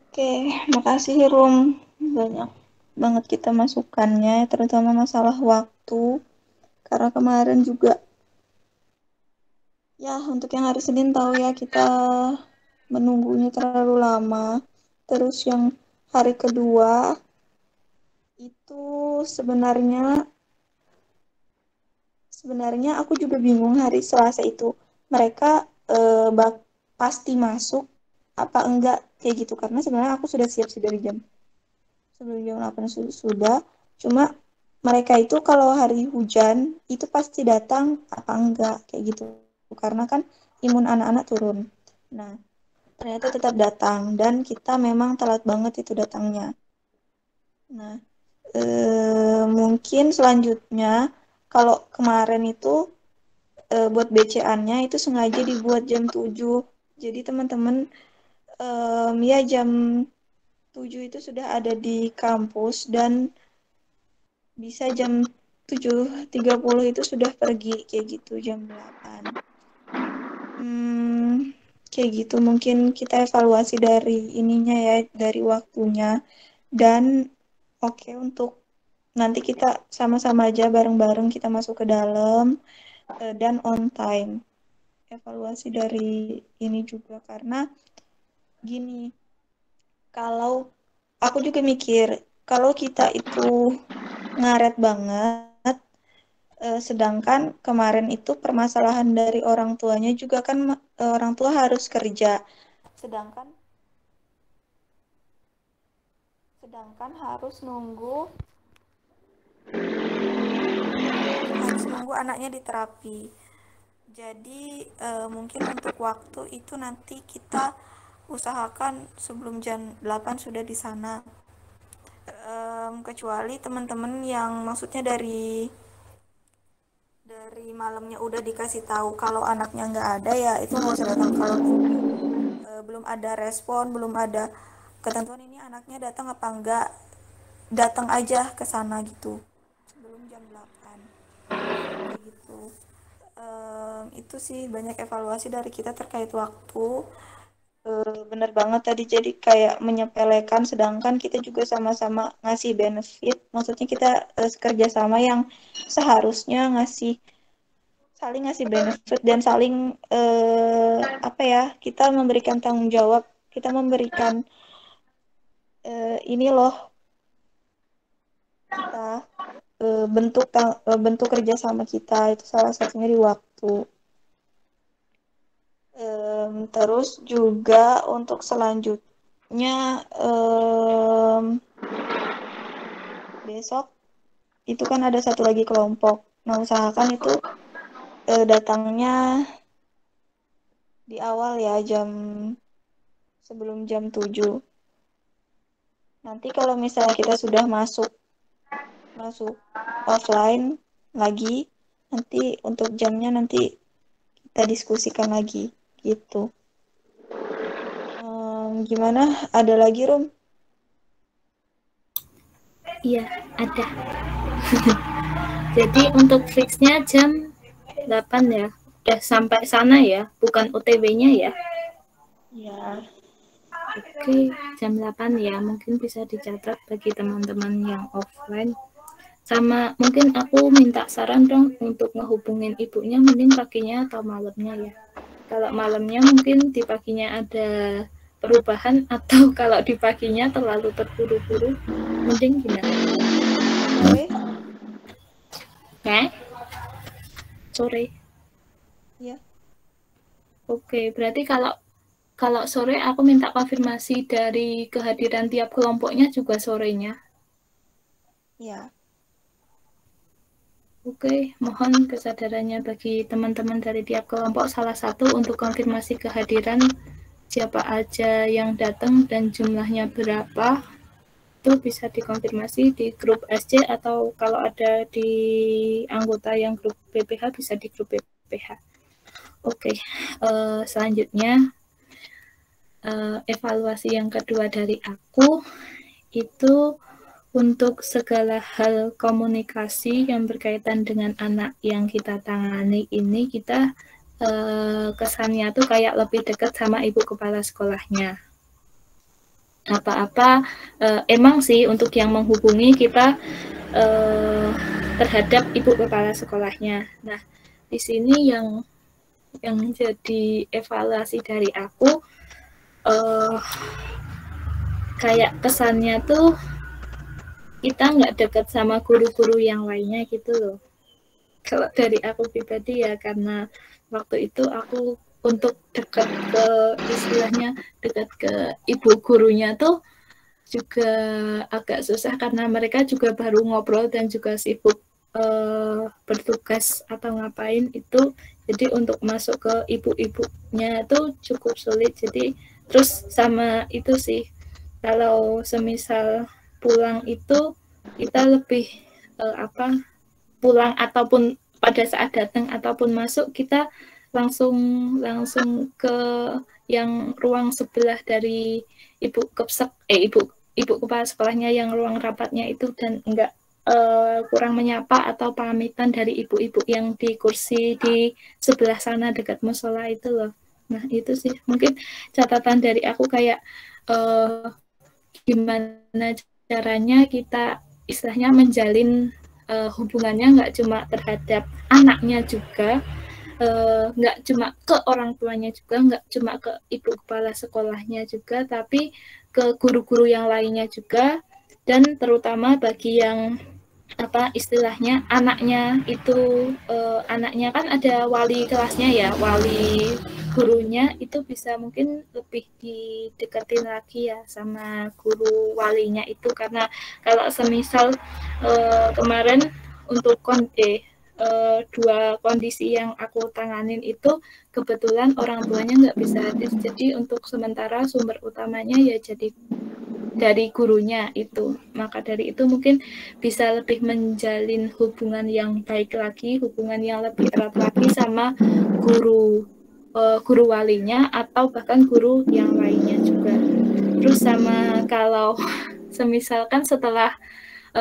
Oke, makasih Rum. Banyak banget kita masukannya, terutama masalah waktu. Karena kemarin juga, ya untuk yang hari Senin tahu ya, kita menunggunya terlalu lama. Terus yang hari kedua itu sebenarnya aku juga bingung hari Selasa itu mereka pasti masuk apa enggak kayak gitu, karena sebenarnya aku sudah siap sih dari sebelum jam 8 sudah, cuma mereka itu kalau hari hujan itu pasti datang apa enggak kayak gitu, karena kan imun anak-anak turun. Nah, ternyata tetap datang dan kita memang telat banget itu datangnya. Nah, mungkin selanjutnya kalau kemarin itu buat BCA-nya itu sengaja dibuat jam 7. Jadi teman-teman ya jam 7 itu sudah ada di kampus dan bisa jam 7.30 itu sudah pergi kayak gitu, jam 8. Kayak gitu, mungkin kita evaluasi dari ininya ya, dari waktunya. Dan oke, untuk nanti kita sama-sama aja bareng-bareng kita masuk ke dalam dan on time. Evaluasi dari ini juga, karena gini, kalau aku juga mikir, kalau kita itu ngaret banget. Sedangkan kemarin itu permasalahan dari orang tuanya juga kan orang tua harus kerja. Sedangkan harus nunggu anaknya di terapi. Jadi mungkin untuk waktu itu nanti kita usahakan sebelum jam 8 sudah di sana. Kecuali teman-teman yang maksudnya dari malamnya udah dikasih tahu kalau anaknya nggak ada, ya itu nggak usah datang. Kalau belum ada respon, belum ada ketentuan ini anaknya datang apa enggak, datang aja ke sana gitu sebelum jam 8 gitu. Itu sih banyak evaluasi dari kita terkait waktu. Bener banget tadi, jadi kayak menyepelekan, sedangkan kita juga sama-sama ngasih benefit, maksudnya kita kerja sama yang seharusnya saling ngasih benefit dan saling kita memberikan tanggung jawab, kita memberikan ini loh, kita bentuk kerjasama kita itu salah satunya di waktu. Terus juga untuk selanjutnya besok itu kan ada satu lagi kelompok. Nah, usahakan itu datangnya di awal ya, sebelum jam 7. Nanti kalau misalnya kita sudah masuk offline lagi, nanti untuk jamnya nanti kita diskusikan lagi gitu. Gimana? Ada lagi, Rum? Iya, ada. Jadi untuk fixnya jam 8 ya. Udah sampai sana ya, bukan OTW-nya ya. Ya. Oke, jam 8 ya. Mungkin bisa dicatat bagi teman-teman yang offline. Sama mungkin aku minta saran dong untuk ngehubungin ibunya, mending paginya atau malamnya ya. Kalau malamnya mungkin di paginya ada perubahan, atau kalau di paginya terlalu terburu-buru, mending gimana? Sore. Ya. Oke, berarti kalau sore aku minta konfirmasi dari kehadiran tiap kelompoknya juga sorenya. Ya. Oke, mohon kesadarannya bagi teman-teman dari tiap kelompok, salah satu untuk konfirmasi kehadiran siapa aja yang datang dan jumlahnya berapa, itu bisa dikonfirmasi di grup SC, atau kalau ada di anggota yang grup BPH bisa di grup BPH. Oke, selanjutnya evaluasi yang kedua dari aku itu untuk segala hal komunikasi yang berkaitan dengan anak yang kita tangani ini, kita kesannya tuh kayak lebih dekat sama ibu kepala sekolahnya. Apa-apa emang sih untuk yang menghubungi kita terhadap ibu kepala sekolahnya. Nah, di sini yang jadi evaluasi dari aku, kayak kesannya tuh kita nggak dekat sama guru-guru yang lainnya gitu loh. Kalau dari aku pribadi ya, karena waktu itu aku untuk dekat ke istilahnya dekat ke ibu gurunya tuh juga agak susah, karena mereka juga baru ngobrol dan juga sibuk bertugas atau ngapain itu. Jadi untuk masuk ke ibu-ibunya itu cukup sulit. Jadi terus sama itu sih, kalau semisal pulang itu kita lebih pulang ataupun pada saat datang ataupun masuk, kita langsung ke yang ruang sebelah dari ibu kepala sekolahnya, yang ruang rapatnya itu, dan enggak kurang menyapa atau pamitan dari ibu-ibu yang di kursi di sebelah sana dekat musola itu loh. Nah, itu sih mungkin catatan dari aku, kayak gimana caranya kita istilahnya menjalin hubungannya nggak cuma terhadap anaknya juga, nggak cuma ke orang tuanya juga, nggak cuma ke ibu kepala sekolahnya juga, tapi ke guru-guru yang lainnya juga, dan terutama bagi yang istilahnya anaknya itu anaknya kan ada wali kelasnya ya, wali gurunya itu bisa mungkin lebih dideketin lagi ya sama guru walinya itu, karena kalau semisal kemarin untuk dua kondisi yang aku tanganin itu kebetulan orang tuanya nggak bisa hadir, jadi untuk sementara sumber utamanya ya jadi dari gurunya itu. Maka dari itu mungkin bisa lebih menjalin hubungan yang baik lagi, hubungan yang lebih erat lagi sama guru walinya atau bahkan guru yang lainnya juga. Terus sama kalau semisalkan setelah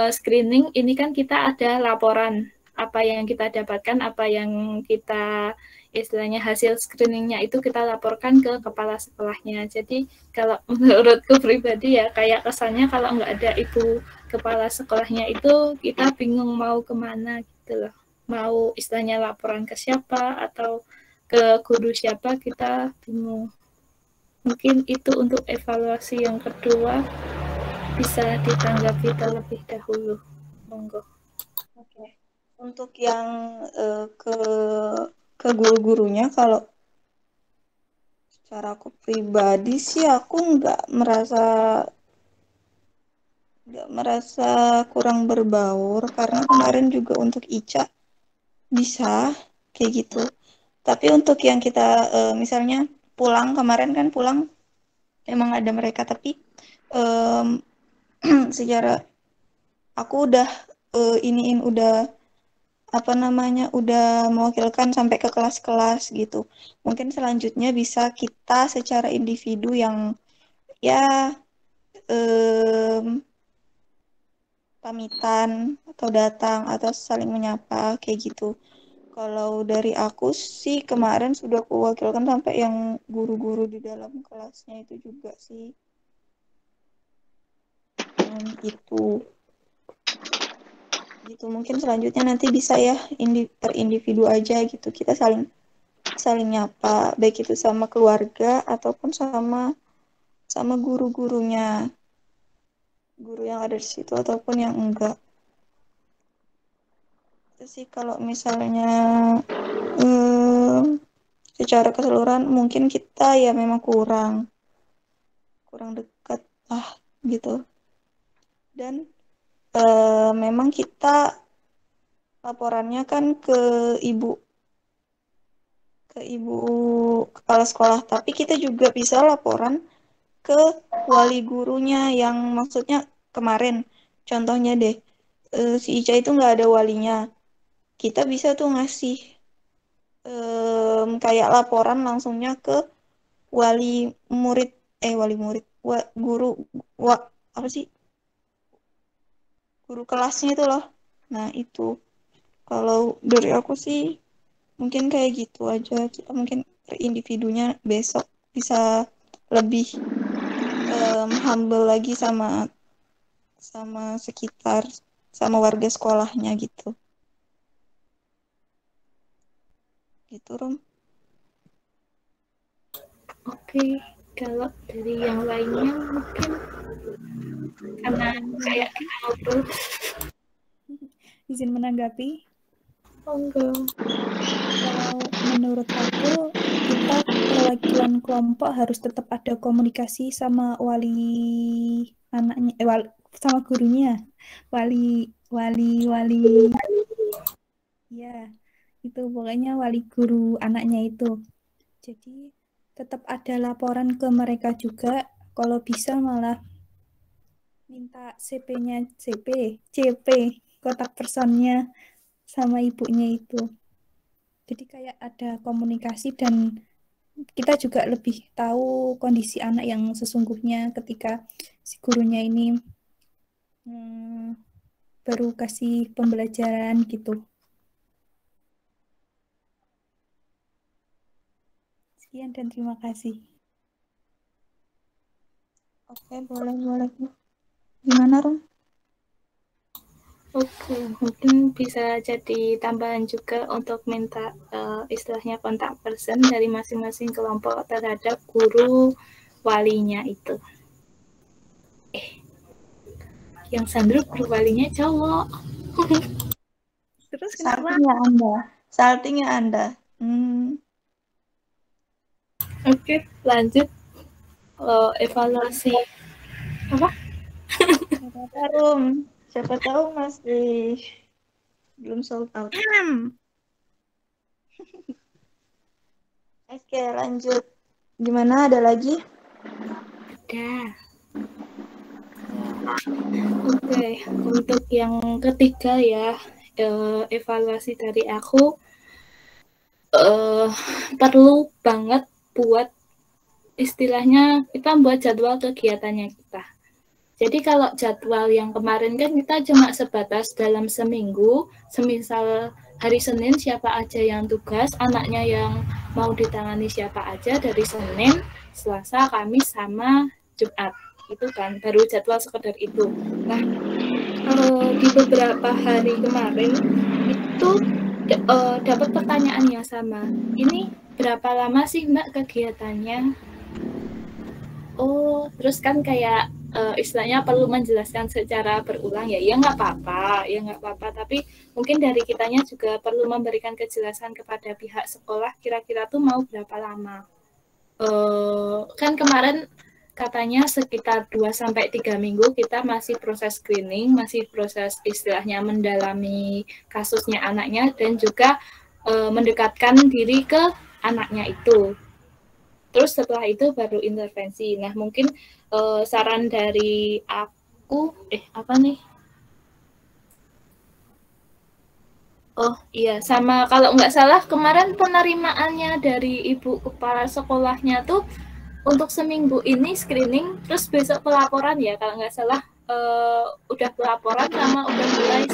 screening ini kan kita ada laporan apa yang kita dapatkan, apa yang kita istilahnya hasil screeningnya itu kita laporkan ke kepala sekolahnya. Jadi kalau menurutku pribadi ya kayak kesannya kalau nggak ada ibu kepala sekolahnya itu kita bingung mau kemana gitu loh. Mau istilahnya laporan ke siapa atau ke guru siapa, kita bingung. Mungkin itu untuk evaluasi yang kedua bisa ditanggapi terlebih dahulu. Monggo. Oke. Untuk yang ke guru-gurunya, kalau secara aku pribadi sih aku nggak merasa kurang berbaur, karena kemarin juga untuk Ica bisa kayak gitu. Tapi untuk yang kita misalnya pulang kemarin kan pulang emang ada mereka, tapi secara aku udah udah mewakilkan sampai ke kelas-kelas gitu. Mungkin selanjutnya bisa kita secara individu yang ya pamitan atau datang atau saling menyapa kayak gitu. Kalau dari aku sih kemarin sudah aku wakilkan sampai yang guru-guru di dalam kelasnya itu juga sih. Itu gitu, mungkin selanjutnya nanti bisa ya per individu aja gitu, kita saling nyapa, baik itu sama keluarga ataupun sama guru-gurunya, guru yang ada di situ ataupun yang enggak. Itu sih kalau misalnya secara keseluruhan mungkin kita ya memang kurang dekat lah gitu. Dan memang kita laporannya kan ke ibu kepala sekolah, tapi kita juga bisa laporan ke wali gurunya, yang maksudnya kemarin contohnya deh si Ica itu nggak ada walinya, kita bisa tuh ngasih kayak laporan langsungnya ke guru kelasnya itu loh. Nah itu kalau dari aku sih mungkin kayak gitu aja, kita mungkin per individunya besok bisa lebih humble lagi sama sekitar, sama warga sekolahnya gitu Rum. Oke, kalau dari yang lainnya mungkin karena kayak kita ngobrol. Izin menanggapi? Monggo. Kalau menurut aku kita perwakilan kelompok harus tetap ada komunikasi sama wali anaknya, sama gurunya, wali ya itu pokoknya wali guru anaknya itu. Jadi tetap ada laporan ke mereka juga, kalau bisa malah minta CP-nya CP kontak personnya sama ibunya itu. Jadi kayak ada komunikasi dan kita juga lebih tahu kondisi anak yang sesungguhnya ketika si gurunya ini baru kasih pembelajaran gitu. Sekian dan terima kasih. Oke, boleh. Gimana, Rum? Oke, mungkin bisa jadi tambahan juga untuk minta istilahnya kontak person dari masing-masing kelompok terhadap guru walinya itu. Yang Sandro guru walinya cowok. Terus kenapa? Saltingnya Anda. Oke, lanjut. Evaluasi apa? Tarum, siapa tahu masih belum sold out. Oke, lanjut. Gimana, ada lagi? Ada. Oke, untuk yang ketiga ya, evaluasi dari aku perlu banget buat istilahnya kita buat jadwal kegiatannya kita. Jadi kalau jadwal yang kemarin kan kita cuma sebatas dalam seminggu, semisal hari Senin siapa aja yang tugas, anaknya yang mau ditangani siapa aja dari Senin, Selasa, Kamis, sama Jumat. Itu kan baru jadwal sekedar itu. Nah, di beberapa hari kemarin itu dapat pertanyaan yang sama. Ini berapa lama sih Mbak kegiatannya? Oh, terus kan kayak istilahnya perlu menjelaskan secara berulang ya nggak apa-apa, tapi mungkin dari kitanya juga perlu memberikan kejelasan kepada pihak sekolah kira-kira tuh mau berapa lama. Kan kemarin katanya sekitar 2-3 minggu kita masih proses screening, masih proses istilahnya mendalami kasusnya anaknya dan juga mendekatkan diri ke anaknya itu. Terus setelah itu baru intervensi. Nah, mungkin saran dari aku, apa nih? Oh iya, sama kalau nggak salah kemarin penerimaannya dari ibu kepala sekolahnya tuh untuk seminggu ini screening, terus besok pelaporan ya, kalau nggak salah udah pelaporan sama udah mulai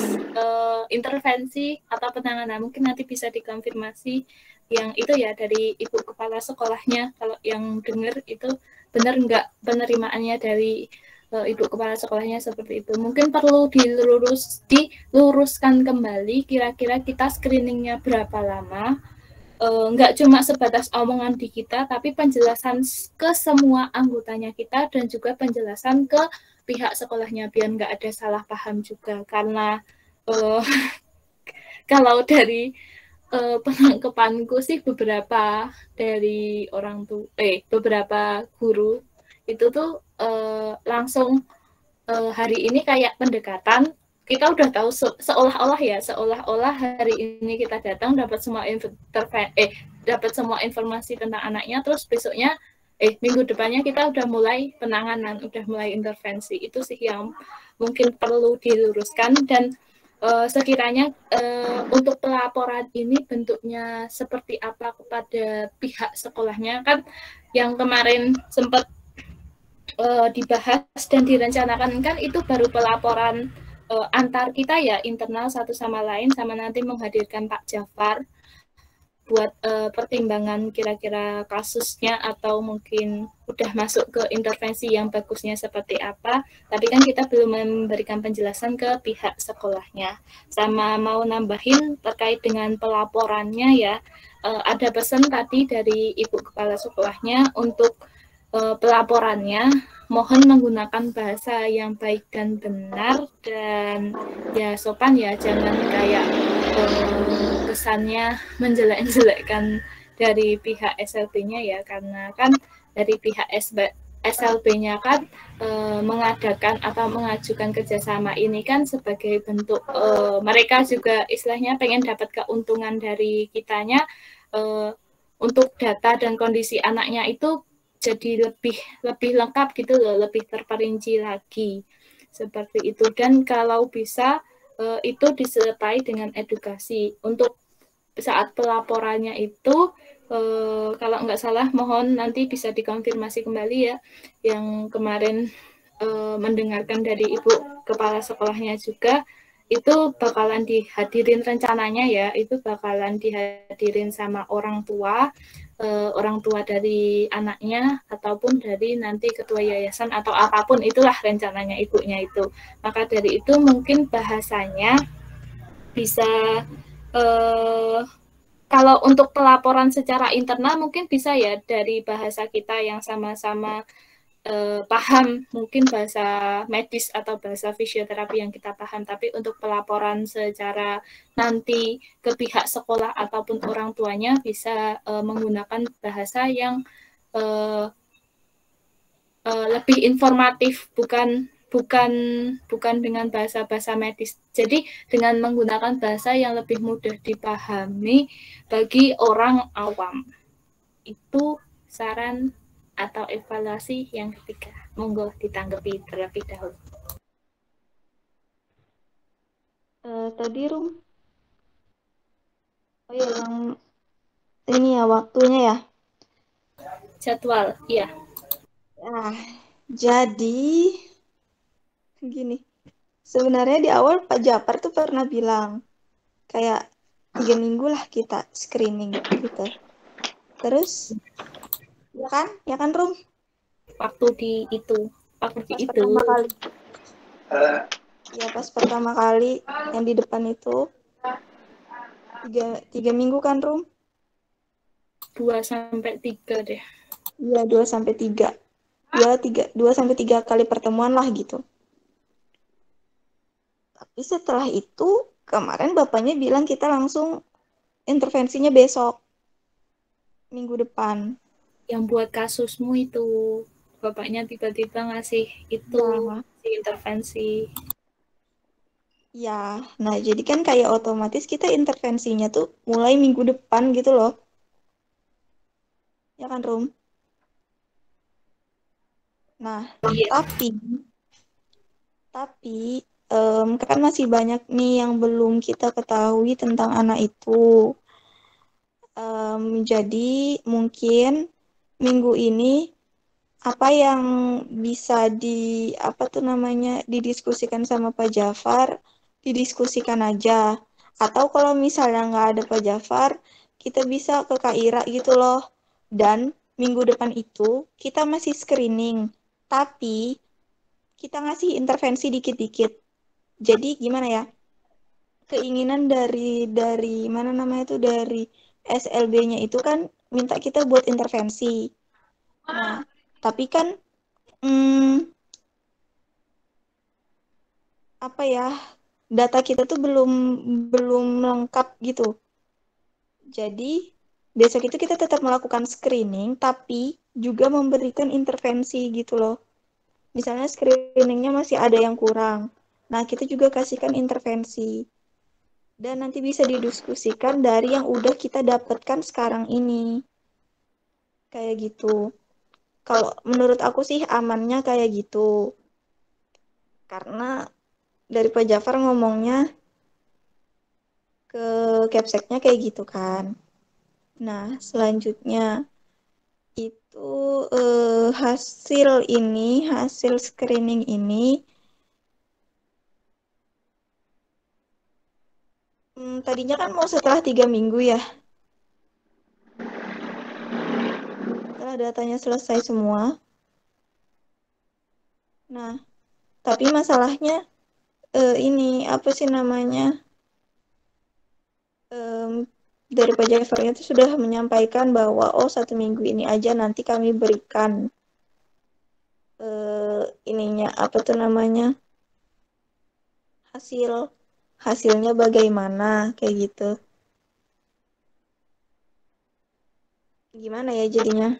intervensi atau penanganan. Mungkin nanti bisa dikonfirmasi yang itu ya dari ibu kepala sekolahnya, kalau yang dengar itu benar nggak penerimaannya dari ibu kepala sekolahnya seperti itu. Mungkin perlu diluruskan kembali kira-kira kita screeningnya berapa lama, nggak cuma sebatas omongan di kita, tapi penjelasan ke semua anggotanya kita dan juga penjelasan ke pihak sekolahnya biar nggak ada salah paham juga. Karena kalau dari penangkepanku sih beberapa dari beberapa guru itu tuh langsung hari ini kayak pendekatan, kita udah tahu seolah-olah hari ini kita datang dapat semua informasi tentang anaknya, terus besoknya minggu depannya kita udah mulai penanganan, udah mulai intervensi. Itu sih yang mungkin perlu diluruskan. Dan sekiranya untuk pelaporan ini bentuknya seperti apa kepada pihak sekolahnya, kan yang kemarin sempat dibahas dan direncanakan kan itu baru pelaporan antar kita ya, internal satu sama lain, sama nanti menghadirkan Pak Jafar buat pertimbangan kira-kira kasusnya atau mungkin udah masuk ke intervensi yang bagusnya seperti apa. Tapi kan kita belum memberikan penjelasan ke pihak sekolahnya. Sama mau nambahin terkait dengan pelaporannya ya, ada pesan tadi dari Ibu Kepala Sekolahnya untuk pelaporannya mohon menggunakan bahasa yang baik dan benar dan ya sopan ya, jangan kayak kesannya menjelek-jelekkan dari pihak SLB-nya ya, karena kan dari pihak SLB-nya kan mengadakan atau mengajukan kerjasama ini kan sebagai bentuk mereka juga istilahnya pengen dapat keuntungan dari kitanya untuk data dan kondisi anaknya itu jadi lebih lengkap gitu loh, lebih terperinci lagi seperti itu. Dan kalau bisa itu disertai dengan edukasi. Untuk saat pelaporannya itu kalau nggak salah mohon nanti bisa dikonfirmasi kembali ya, yang kemarin mendengarkan dari Ibu Kepala Sekolahnya juga itu bakalan dihadirin rencananya ya, itu bakalan dihadirin sama orang tua dari anaknya ataupun dari nanti ketua yayasan atau apapun itulah rencananya ibunya itu. Maka dari itu mungkin bahasanya bisa kalau untuk pelaporan secara internal mungkin bisa ya dari bahasa kita yang sama-sama paham mungkin bahasa medis atau bahasa fisioterapi yang kita paham, tapi untuk pelaporan secara nanti ke pihak sekolah ataupun orang tuanya bisa menggunakan bahasa yang lebih informatif, bukan dengan bahasa medis. Jadi dengan menggunakan bahasa yang lebih mudah dipahami bagi orang awam. Itu saran atau evaluasi yang ketiga. Monggo ditanggapi terlebih dahulu. Tadi Rum. Oh ya, yang ini ya waktunya ya. Jadwal, iya. Jadi gini. Sebenarnya di awal Pak Japar tuh pernah bilang kayak 3 minggu lah kita screening gitu. Terus ya kan Rum? Waktu di Pertama kali. Ya pas pertama kali yang di depan itu 3 minggu kan Rum? 2-3 deh. Iya 2-3. 2-3 kali pertemuan lah gitu. Tapi setelah itu kemarin bapaknya bilang kita langsung intervensinya besok minggu depan. Yang buat kasusmu itu bapaknya tiba-tiba ngasih itu intervensi. Ya, nah jadi kan kayak otomatis kita intervensinya tuh mulai minggu depan gitu loh. Ya kan Rum? Nah, tapi kan masih banyak nih yang belum kita ketahui tentang anak itu. Jadi mungkin minggu ini apa yang bisa didiskusikan sama Pak Jafar, didiskusikan aja. Atau kalau misalnya nggak ada Pak Jafar, kita bisa ke Kak Ira gitu loh. Dan minggu depan itu kita masih screening, tapi kita ngasih intervensi dikit-dikit. Jadi gimana ya? Keinginan dari mana namanya itu dari SLB-nya itu kan minta kita buat intervensi. Nah, tapi kan apa ya? Data kita tuh belum lengkap gitu. Jadi besok itu kita tetap melakukan screening tapi juga memberikan intervensi gitu loh. Misalnya screeningnya masih ada yang kurang. Nah, kita juga kasihkan intervensi. Dan nanti bisa didiskusikan dari yang udah kita dapatkan sekarang ini. Kayak gitu. Kalau menurut aku sih amannya kayak gitu. Karena dari Pak Jafar ngomongnya ke Kepseknya kayak gitu kan. Nah, selanjutnya itu hasil screening ini tadinya kan mau setelah 3 minggu ya. Setelah datanya selesai semua. Nah, tapi masalahnya ini apa sih namanya? Dari Pak Jafarnya itu sudah menyampaikan bahwa 1 minggu ini aja nanti kami berikan ininya apa tuh namanya? Hasilnya bagaimana kayak gitu. Gimana ya jadinya?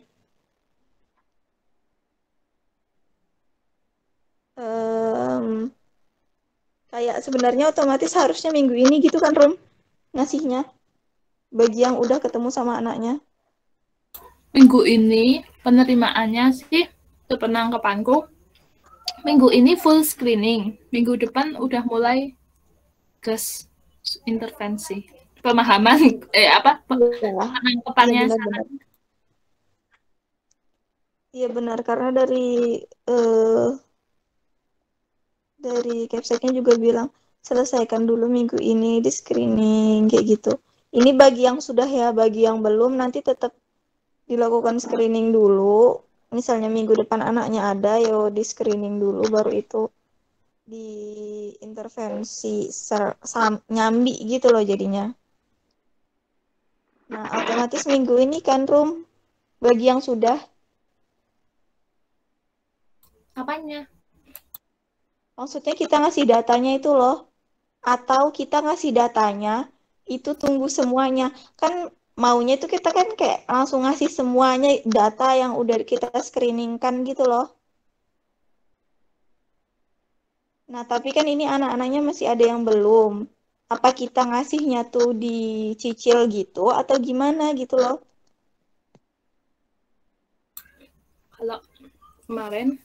Kayak sebenarnya otomatis harusnya minggu ini gitu kan Rom ngasihnya bagi yang udah ketemu sama anaknya. Minggu ini penerimaannya sih penangkapanku minggu ini full screening, minggu depan udah mulai gas intervensi pemahaman penangkapannya. Iya benar karena dari Kepseknya juga bilang selesaikan dulu minggu ini di screening kayak gitu. Ini bagi yang sudah ya, bagi yang belum nanti tetap dilakukan screening dulu. Misalnya minggu depan anaknya ada, yo di screening dulu baru itu di intervensi nyambi gitu loh jadinya. Nah, otomatis minggu ini kan Rum bagi yang sudah Apanya? Maksudnya kita ngasih datanya itu loh. Atau kita ngasih datanya, itu tunggu semuanya. Kan maunya itu kita kan kayak langsung ngasih semuanya data yang udah kita screeningkan gitu loh. Nah, tapi kan ini anak-anaknya masih ada yang belum. Apa kita ngasihnya tuh dicicil gitu atau gimana gitu loh? Kalau kemarin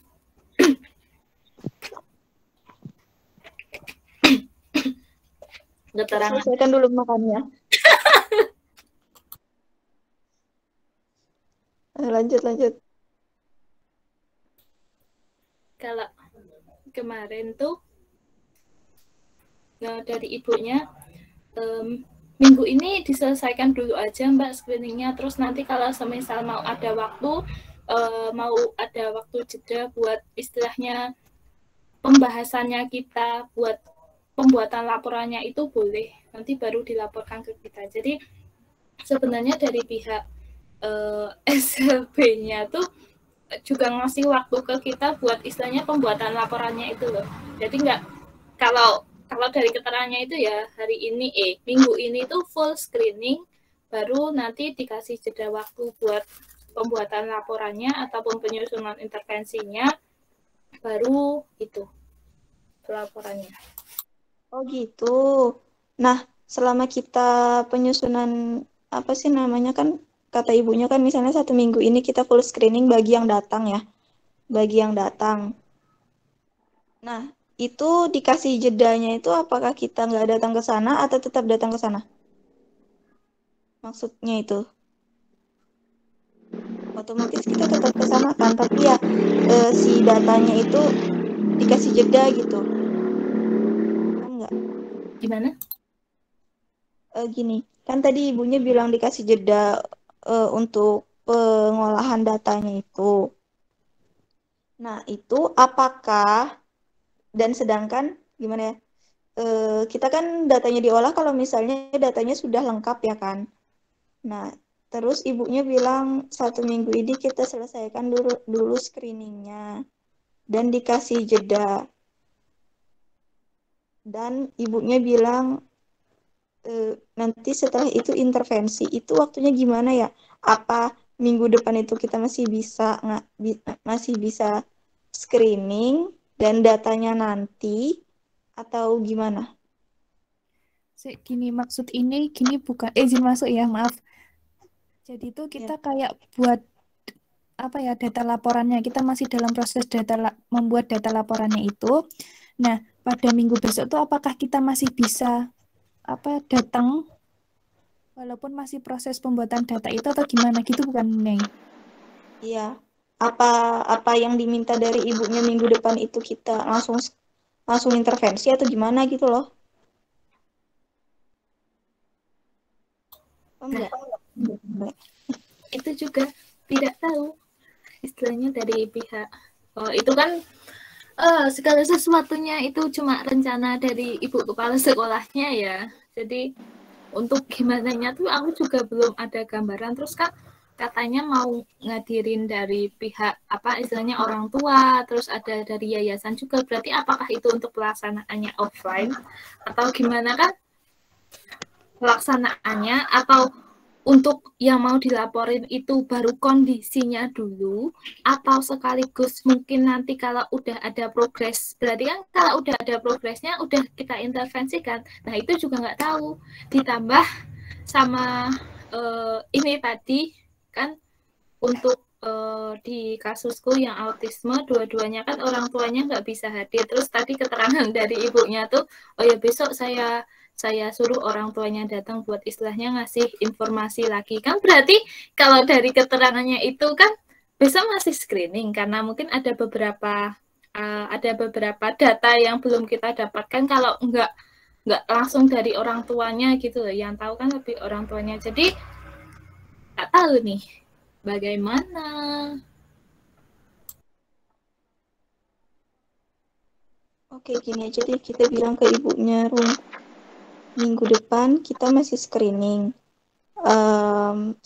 keterangan Selesaikan dulu makannya. Lanjut. kalau kemarin tuh dari ibunya minggu ini diselesaikan dulu aja Mbak screeningnya, terus nanti kalau semisal mau ada waktu jeda buat istilahnya pembahasannya kita, buat pembuatan laporannya itu boleh, nanti baru dilaporkan ke kita. Jadi sebenarnya dari pihak SLB-nya tuh juga ngasih waktu ke kita buat istilahnya pembuatan laporannya itu loh. Jadi nggak, kalau dari keterangannya itu ya minggu ini tuh full screening, baru nanti dikasih jeda waktu buat pembuatan laporannya ataupun penyusunan intervensinya, baru itu pelaporannya. Oh gitu. Nah, selama kita penyusunan apa sih namanya, kan kata ibunya kan misalnya 1 minggu ini kita full screening bagi yang datang ya. Bagi yang datang. Nah, itu dikasih jedanya itu apakah kita nggak datang ke sana atau tetap datang ke sana? Maksudnya itu. Otomatis kita tetap ke sana kan, tapi ya si datanya itu dikasih jeda gitu. Kan nggak? Gimana? Gini, kan tadi ibunya bilang dikasih jeda untuk pengolahan datanya itu. Nah, itu apakah, dan sedangkan gimana ya? Kita kan datanya diolah kalau misalnya datanya sudah lengkap ya kan. Nah, terus ibunya bilang 1 minggu ini kita selesaikan dulu screeningnya dan dikasih jeda. Dan ibunya bilang nanti setelah itu intervensi. Itu waktunya gimana ya? Apa minggu depan itu kita masih bisa screening dan datanya nanti atau gimana? Gini, maksud ini gini bukan izin masuk ya, maaf. Jadi itu kita kayak buat apa ya, data laporannya. Kita masih dalam proses membuat data laporannya itu. Nah, pada minggu besok tuh apakah kita masih bisa datang walaupun masih proses pembuatan data itu atau gimana gitu, bukan Neng? Iya. Apa yang diminta dari ibunya minggu depan itu kita langsung intervensi atau gimana gitu loh? Enggak. Itu juga tidak tahu istilahnya dari pihak itu kan segala sesuatunya itu cuma rencana dari ibu kepala sekolahnya ya. Jadi untuk gimananya tuh aku juga belum ada gambaran. Terus kan katanya mau ngadirin dari pihak istilahnya orang tua, terus ada dari yayasan juga. Berarti apakah itu untuk pelaksanaannya offline atau gimana kan pelaksanaannya, atau untuk yang mau dilaporin itu baru kondisinya dulu, atau sekaligus mungkin nanti kalau udah ada progres, berarti kan kalau udah ada progresnya udah kita intervensikan. Nah itu juga nggak tahu. Ditambah sama ini tadi kan untuk di kasusku yang autisme, dua-duanya kan orang tuanya nggak bisa hadir. Terus tadi keterangan dari ibunya tuh, oh ya besok saya suruh orang tuanya datang buat istilahnya ngasih informasi lagi. Kan berarti kalau dari keterangannya itu kan besok masih screening, karena mungkin ada beberapa data yang belum kita dapatkan kalau nggak langsung dari orang tuanya gitu loh. Yang tahu kan lebih orang tuanya. Jadi nggak tahu nih bagaimana. Oke, gini aja deh, kita bilang ke ibunya, minggu depan kita masih screening.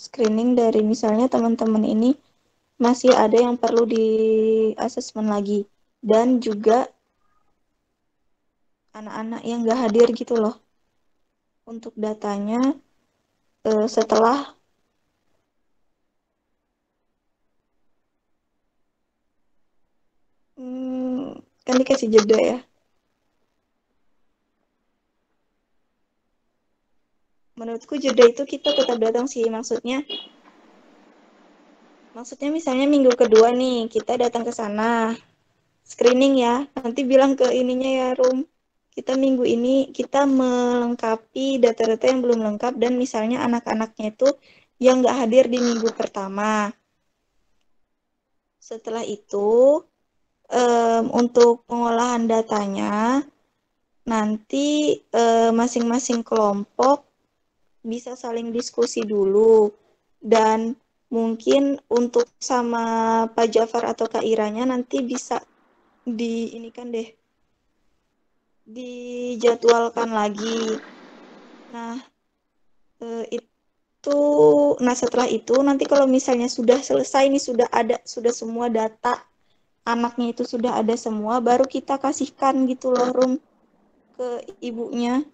Screening dari misalnya teman-teman ini masih ada yang perlu di asesmen lagi. dan juga anak-anak yang nggak hadir gitu loh. Untuk datanya setelah kan dikasih jeda ya. Menurutku jeda itu kita tetap datang sih, maksudnya misalnya minggu kedua nih kita datang ke sana screening ya, nanti bilang ke ininya ya Rum, kita minggu ini kita melengkapi data-data yang belum lengkap dan misalnya anak-anaknya itu yang nggak hadir di minggu pertama. Setelah itu untuk pengolahan datanya nanti masing-masing kelompok bisa saling diskusi dulu, dan mungkin untuk sama Pak Jafar atau Kak Iranya nanti bisa dijadwalkan lagi. Nah setelah itu nanti kalau misalnya sudah selesai nih, sudah semua data anaknya itu sudah ada semua, baru kita kasihkan gitu loh Rum ke ibunya.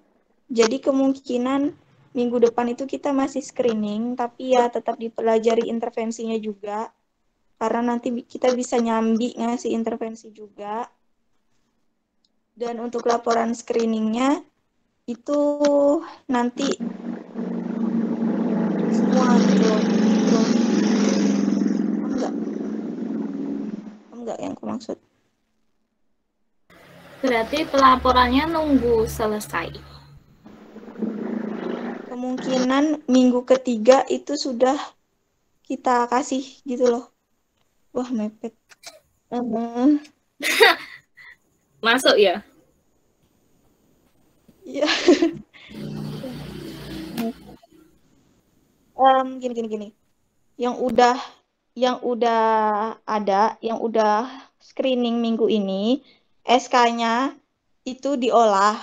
Jadi kemungkinan minggu depan itu kita masih screening, tapi ya tetap dipelajari intervensinya juga, karena nanti kita bisa nyambi ngasih intervensi juga. Dan untuk laporan screeningnya itu nanti semua gitu loh. Enggak yang aku maksud. Berarti pelaporannya nunggu selesai. Kemungkinan minggu ketiga itu sudah kita kasih gitu loh. Wah, mepet. Masuk ya? Iya. Gini. Yang udah screening minggu ini, SK-nya itu diolah.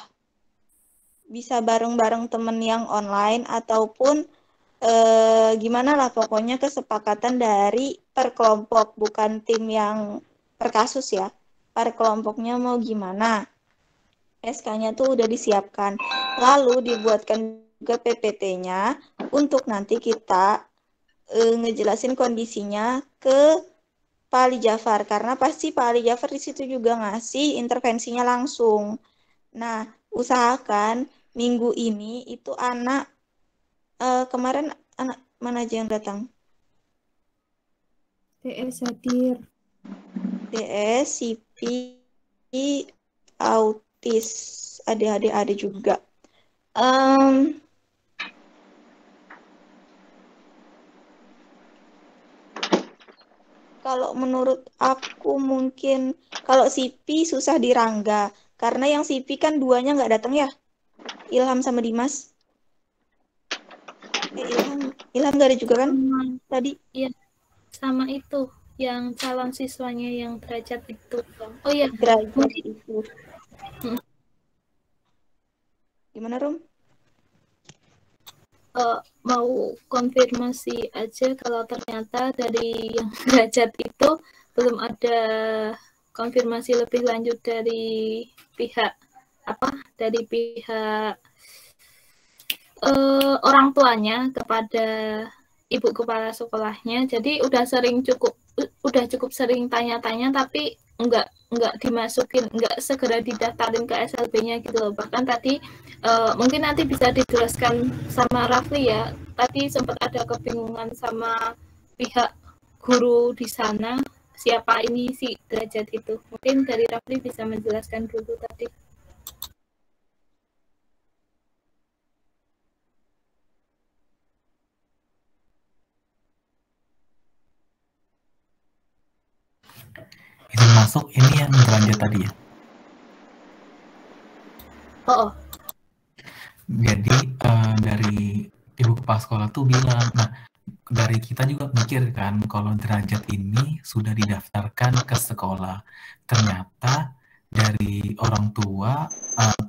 Bisa bareng-bareng temen yang online ataupun gimana lah, pokoknya kesepakatan dari per kelompok, bukan tim yang per kasus ya. Per kelompoknya mau gimana. SK-nya tuh udah disiapkan. Lalu dibuatkan juga PPT-nya untuk nanti kita ngejelasin kondisinya ke Pak Ali Jafar, karena pasti Pak Ali Jafar di situ juga ngasih intervensinya langsung. Nah, usahakan minggu ini itu anak kemarin anak mana aja yang datang? DS hadir. DS, CP, autis, adik-adik ada juga. Kalau menurut aku mungkin kalau CP susah dirangga, karena yang CP kan duanya nggak datang ya, Ilham sama Dimas. Ilham nggak ada juga kan tadi? Iya, sama itu yang calon siswanya yang derajat itu. Oh iya, derajat itu. Gimana Rum? Mau konfirmasi aja kalau ternyata dari yang derajat itu belum ada konfirmasi lebih lanjut dari pihak orang tuanya kepada ibu kepala sekolahnya. Jadi udah cukup sering tanya-tanya, tapi nggak dimasukin, nggak segera didaftarin ke SLB-nya gitu loh. Bahkan tadi mungkin nanti bisa dijelaskan sama Rafli ya, tadi sempat ada kebingungan sama pihak guru di sana, siapa ini si derajat itu. Mungkin dari Rafli bisa menjelaskan dulu tadi. Itu masuk ini yang derajat tadi ya? Oh. Jadi dari ibu kepala sekolah tuh bilang, nah dari kita juga mikir kan kalau derajat ini sudah didaftarkan ke sekolah. Ternyata dari orang tua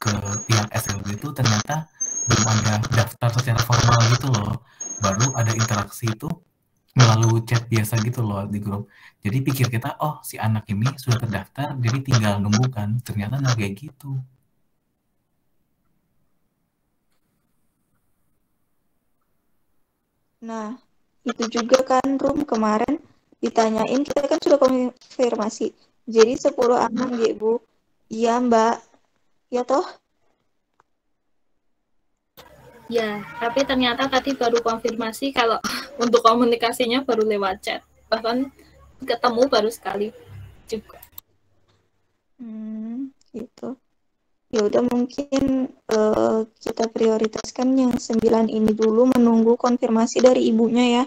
ke pihak SLB itu ternyata belum ada daftar secara formal gitu loh. Baru ada interaksi itu melalui chat biasa gitu loh di grup. Jadi pikir kita, oh si anak ini sudah terdaftar, jadi tinggal nunggu kan. Ternyata nggak kayak gitu. Nah, itu juga kan Rum kemarin ditanyain, kita kan sudah konfirmasi. Jadi 10 anak ya Bu. Iya Mbak. Ya toh? Ya, tapi ternyata tadi baru konfirmasi kalau untuk komunikasinya baru lewat chat. Bahkan ketemu baru sekali juga. Gitu. Ya udah mungkin kita prioritaskan yang 9 ini dulu, menunggu konfirmasi dari ibunya ya.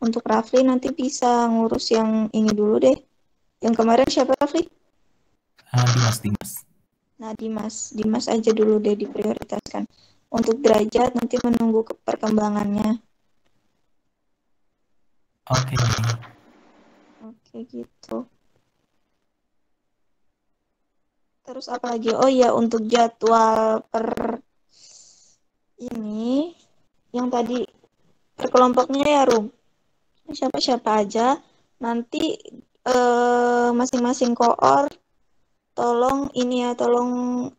Untuk Rafli nanti bisa ngurus yang ini dulu deh. Yang kemarin siapa Rafli? Dimas. Nah Dimas aja dulu deh diprioritaskan. Untuk derajat nanti menunggu perkembangannya. Oke. Oke gitu. Terus apa lagi? Oh iya, untuk jadwal per ini yang tadi per kelompoknya ya Rum. Siapa-siapa aja nanti masing-masing koor tolong ini ya, tolong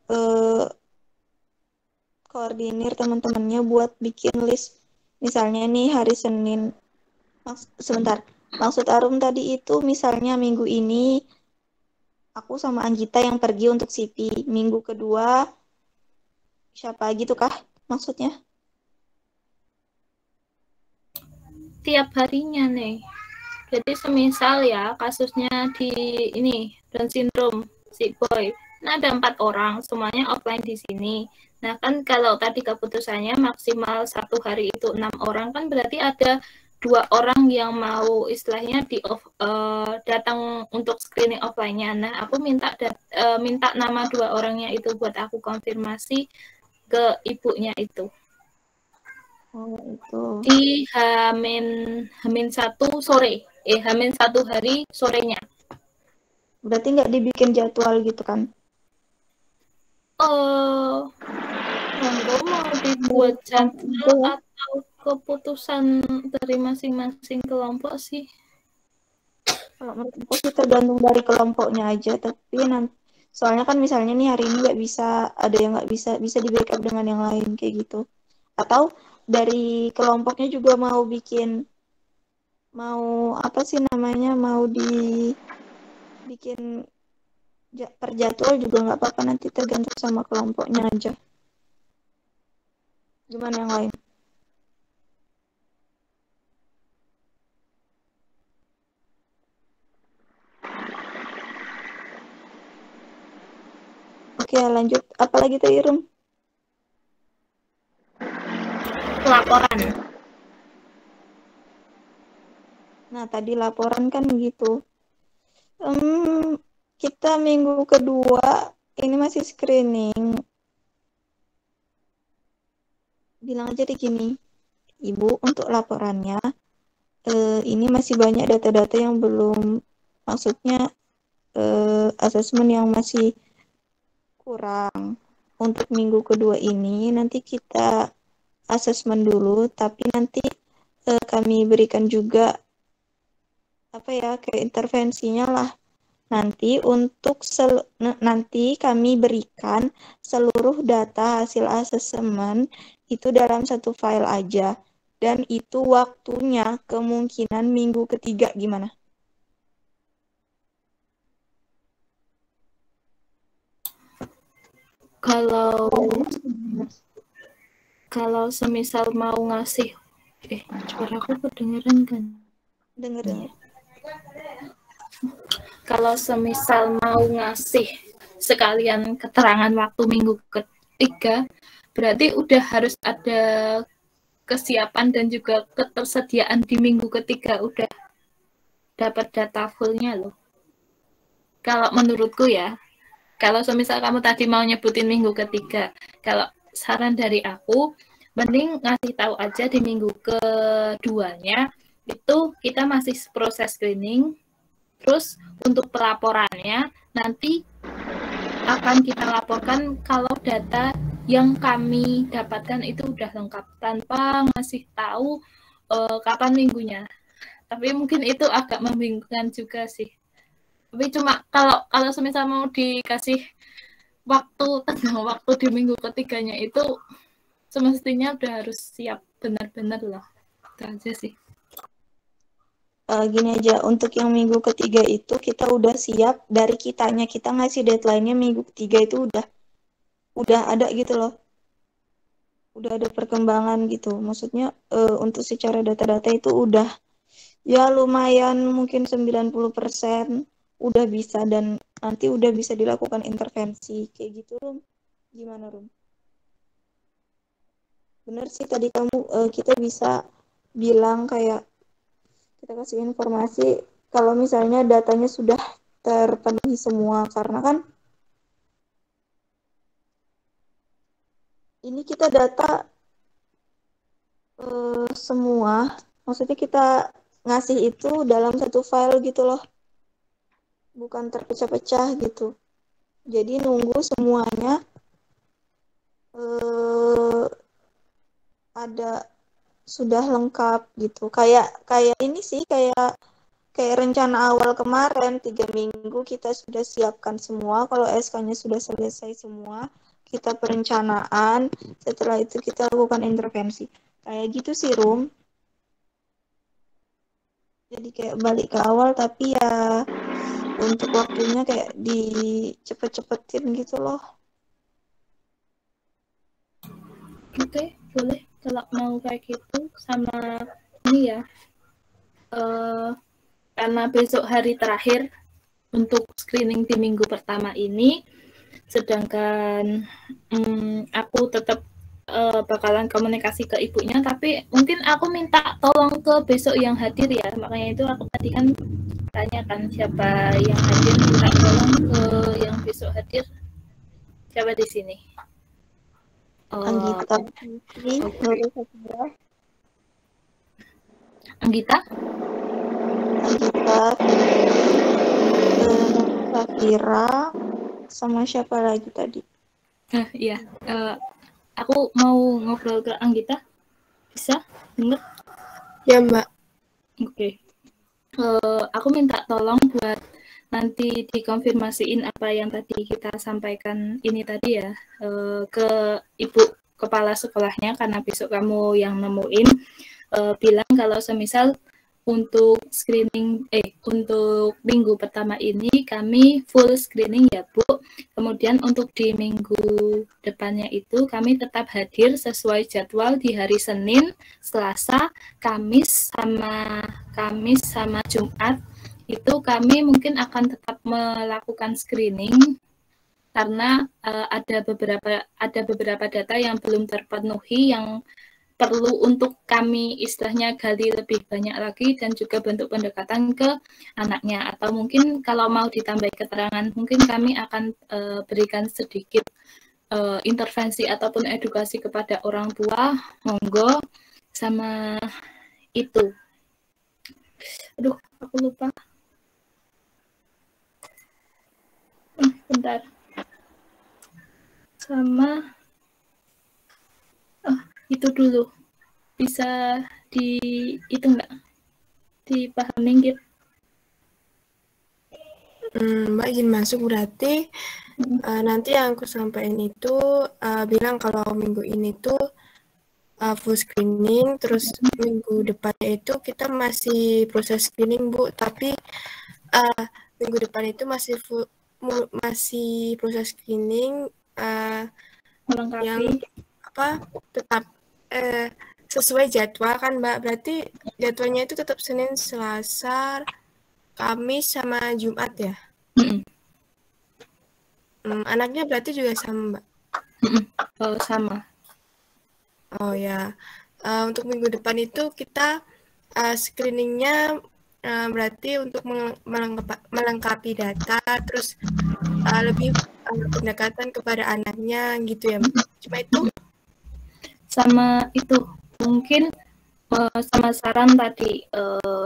koordinir teman-temannya buat bikin list. Misalnya nih hari Senin. Sebentar. Maksud Arum tadi itu misalnya minggu ini aku sama Anggita yang pergi untuk CP. Minggu kedua siapa gitu kah maksudnya? Tiap harinya nih. Jadi semisal ya kasusnya di ini Down syndrome si Boy. Nah ada 4 orang semuanya offline di sini. Nah kan kalau tadi keputusannya maksimal 1 hari itu 6 orang kan berarti ada 2 orang yang mau istilahnya datang untuk screening offline-nya. Nah aku minta nama 2 orangnya itu buat aku konfirmasi ke ibunya itu. Oh itu. Di Hamin 1 sore. Hamin 1 hari sorenya. Berarti nggak dibikin jadwal gitu kan? Monggo mau dibuat jadwal atau keputusan dari masing-masing kelompok sih. Kalau menurut aku sih tergantung dari kelompoknya aja. Tapi nanti soalnya kan misalnya nih hari ini nggak bisa, ada yang nggak bisa di backup dengan yang lain kayak gitu. Atau dari kelompoknya juga mau bikin, mau apa sih namanya, mau dibikin per jadwal juga nggak apa-apa, nanti tergantung sama kelompoknya aja. Gimana yang lain? Oke lanjut, apalagi tuh Irum? Laporan. Nah tadi laporan kan gitu. Kita minggu kedua ini masih screening. Bilang aja deh gini, Ibu untuk laporannya ini masih banyak data-data yang belum, maksudnya asesmen yang masih kurang. Untuk minggu kedua ini nanti kita asesmen dulu, tapi nanti kami berikan juga apa ya, kayak intervensinya lah. Nanti nanti kami berikan seluruh data hasil asesmen itu dalam satu file aja, dan itu waktunya kemungkinan minggu ketiga. Gimana? Kalau semisal mau ngasih suaraku kedengeran kan? Dengar. Kalau semisal mau ngasih sekalian keterangan waktu minggu ketiga, berarti udah harus ada kesiapan dan juga ketersediaan di minggu ketiga, udah dapat data fullnya loh. Kalau menurutku ya, kalau semisal kamu tadi mau nyebutin minggu ketiga, kalau saran dari aku, mending ngasih tahu aja di minggu keduanya, itu kita masih proses screening. Terus untuk pelaporannya nanti akan kita laporkan kalau data yang kami dapatkan itu udah lengkap, tanpa ngasih tahu kapan minggunya. Tapi mungkin itu agak membingungkan juga sih. Tapi cuma kalau semisal mau dikasih tenggang waktu di minggu ketiganya itu semestinya udah harus siap benar-benar loh. Itu aja sih. Gini aja, untuk yang minggu ketiga itu kita udah siap dari kitanya, kita ngasih deadline-nya minggu ketiga itu udah ada gitu loh. Udah ada perkembangan gitu. Maksudnya untuk secara data-data itu udah ya lumayan mungkin 90% udah bisa dan nanti udah bisa dilakukan intervensi kayak gitu, Rum. Gimana, Rum? Bener sih tadi kamu kita bisa bilang kayak kita kasih informasi kalau misalnya datanya sudah terpenuhi semua, karena kan ini kita data semua, maksudnya kita ngasih itu dalam satu file gitu loh, bukan terpecah-pecah gitu. Jadi nunggu semuanya ada sudah lengkap gitu. Kayak ini sih kayak rencana awal kemarin 3 minggu kita sudah siapkan semua. Kalau SK-nya sudah selesai semua, kita perencanaan. Setelah itu kita lakukan intervensi. Kayak gitu sih, Rum. Jadi kayak balik ke awal, tapi ya untuk waktunya kayak dicepet-cepetin gitu loh. Oke, boleh kalau mau kayak gitu. Sama ini ya, karena besok hari terakhir untuk screening di minggu pertama ini, sedangkan aku tetap bakalan komunikasi ke ibunya, tapi mungkin aku minta tolong ke besok yang hadir ya, makanya itu aku tadi kan tanyakan siapa yang hadir, minta tolong ke yang besok hadir. Siapa di sini? Anggita, Anggita, Safira, sama siapa lagi tadi? Iya, aku mau ngobrol ke Anggita, bisa dengar? Ya, Mbak. Oke. Aku minta tolong buat nanti dikonfirmasiin apa yang tadi kita sampaikan ini tadi ya, ke ibu kepala sekolahnya, karena besok kamu yang nemuin, bilang kalau semisal untuk screening untuk minggu pertama ini kami full screening ya Bu. Kemudian untuk di minggu depannya itu kami tetap hadir sesuai jadwal di hari Senin, Selasa, Kamis sama Jumat. Itu kami mungkin akan tetap melakukan screening karena ada beberapa data yang belum terpenuhi yang perlu untuk kami istilahnya gali lebih banyak lagi, dan juga bentuk pendekatan ke anaknya, atau mungkin kalau mau ditambah keterangan mungkin kami akan berikan sedikit intervensi ataupun edukasi kepada orang tua, monggo. Sama itu, aduh aku lupa, bentar, sama itu dulu, bisa itu enggak dipahami gitu? Mbak izin masuk, berarti nanti yang aku sampaikan itu bilang kalau minggu ini tuh full screening, terus minggu depannya itu kita masih proses screening Bu, tapi minggu depan itu masih proses screening melengkapi yang tetap sesuai jadwal kan Mbak, berarti jadwalnya itu tetap Senin, Selasa, Kamis sama Jumat ya? Anaknya berarti juga sama Mbak? Sama. Oh ya, untuk minggu depan itu kita screeningnya berarti untuk melengkapi data, terus lebih pendekatan kepada anaknya gitu ya Mbak? Cuma itu? Sama itu, mungkin sama saran tadi,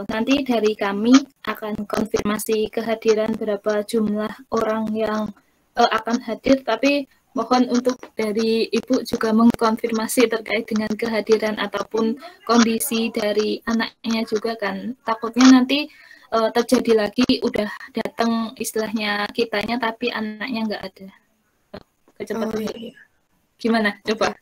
nanti dari kami akan konfirmasi kehadiran berapa jumlah orang yang akan hadir, tapi Mohon untuk dari Ibu juga mengkonfirmasi terkait dengan kehadiran ataupun kondisi dari anaknya juga kan. Takutnya nanti terjadi lagi udah datang istilahnya kitanya tapi anaknya nggak ada. Kecepatan. iya. Gimana? Coba.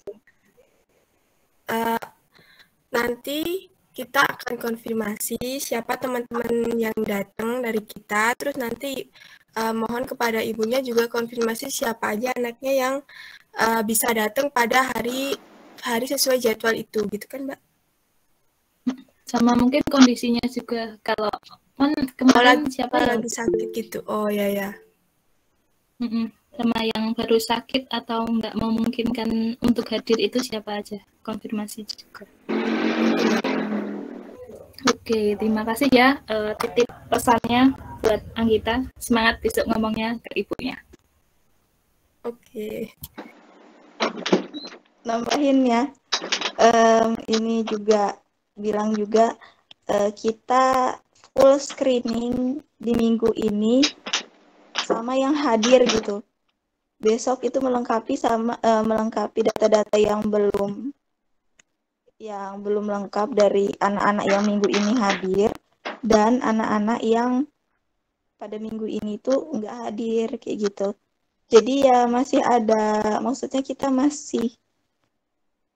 Nanti kita akan konfirmasi siapa teman-teman yang datang dari kita, terus nanti mohon kepada ibunya juga konfirmasi siapa aja anaknya yang bisa datang pada hari sesuai jadwal itu, gitu kan, Mbak? Sama mungkin kondisinya juga, kalau kan kemarin siapa yang lagi sakit gitu. Oh ya. Sama yang baru sakit atau nggak memungkinkan untuk hadir itu siapa aja, konfirmasi juga. Oke, terima kasih ya. Titip pesannya buat Anggita. Semangat besok ngomongnya ke ibunya. Oke. Nambahin ya. Ini juga bilang juga kita full screening di minggu ini sama yang hadir gitu. Besok itu melengkapi data-data yang belum lengkap dari anak-anak yang minggu ini hadir dan anak-anak yang pada minggu ini tuh nggak hadir kayak gitu. Jadi ya masih ada, maksudnya kita masih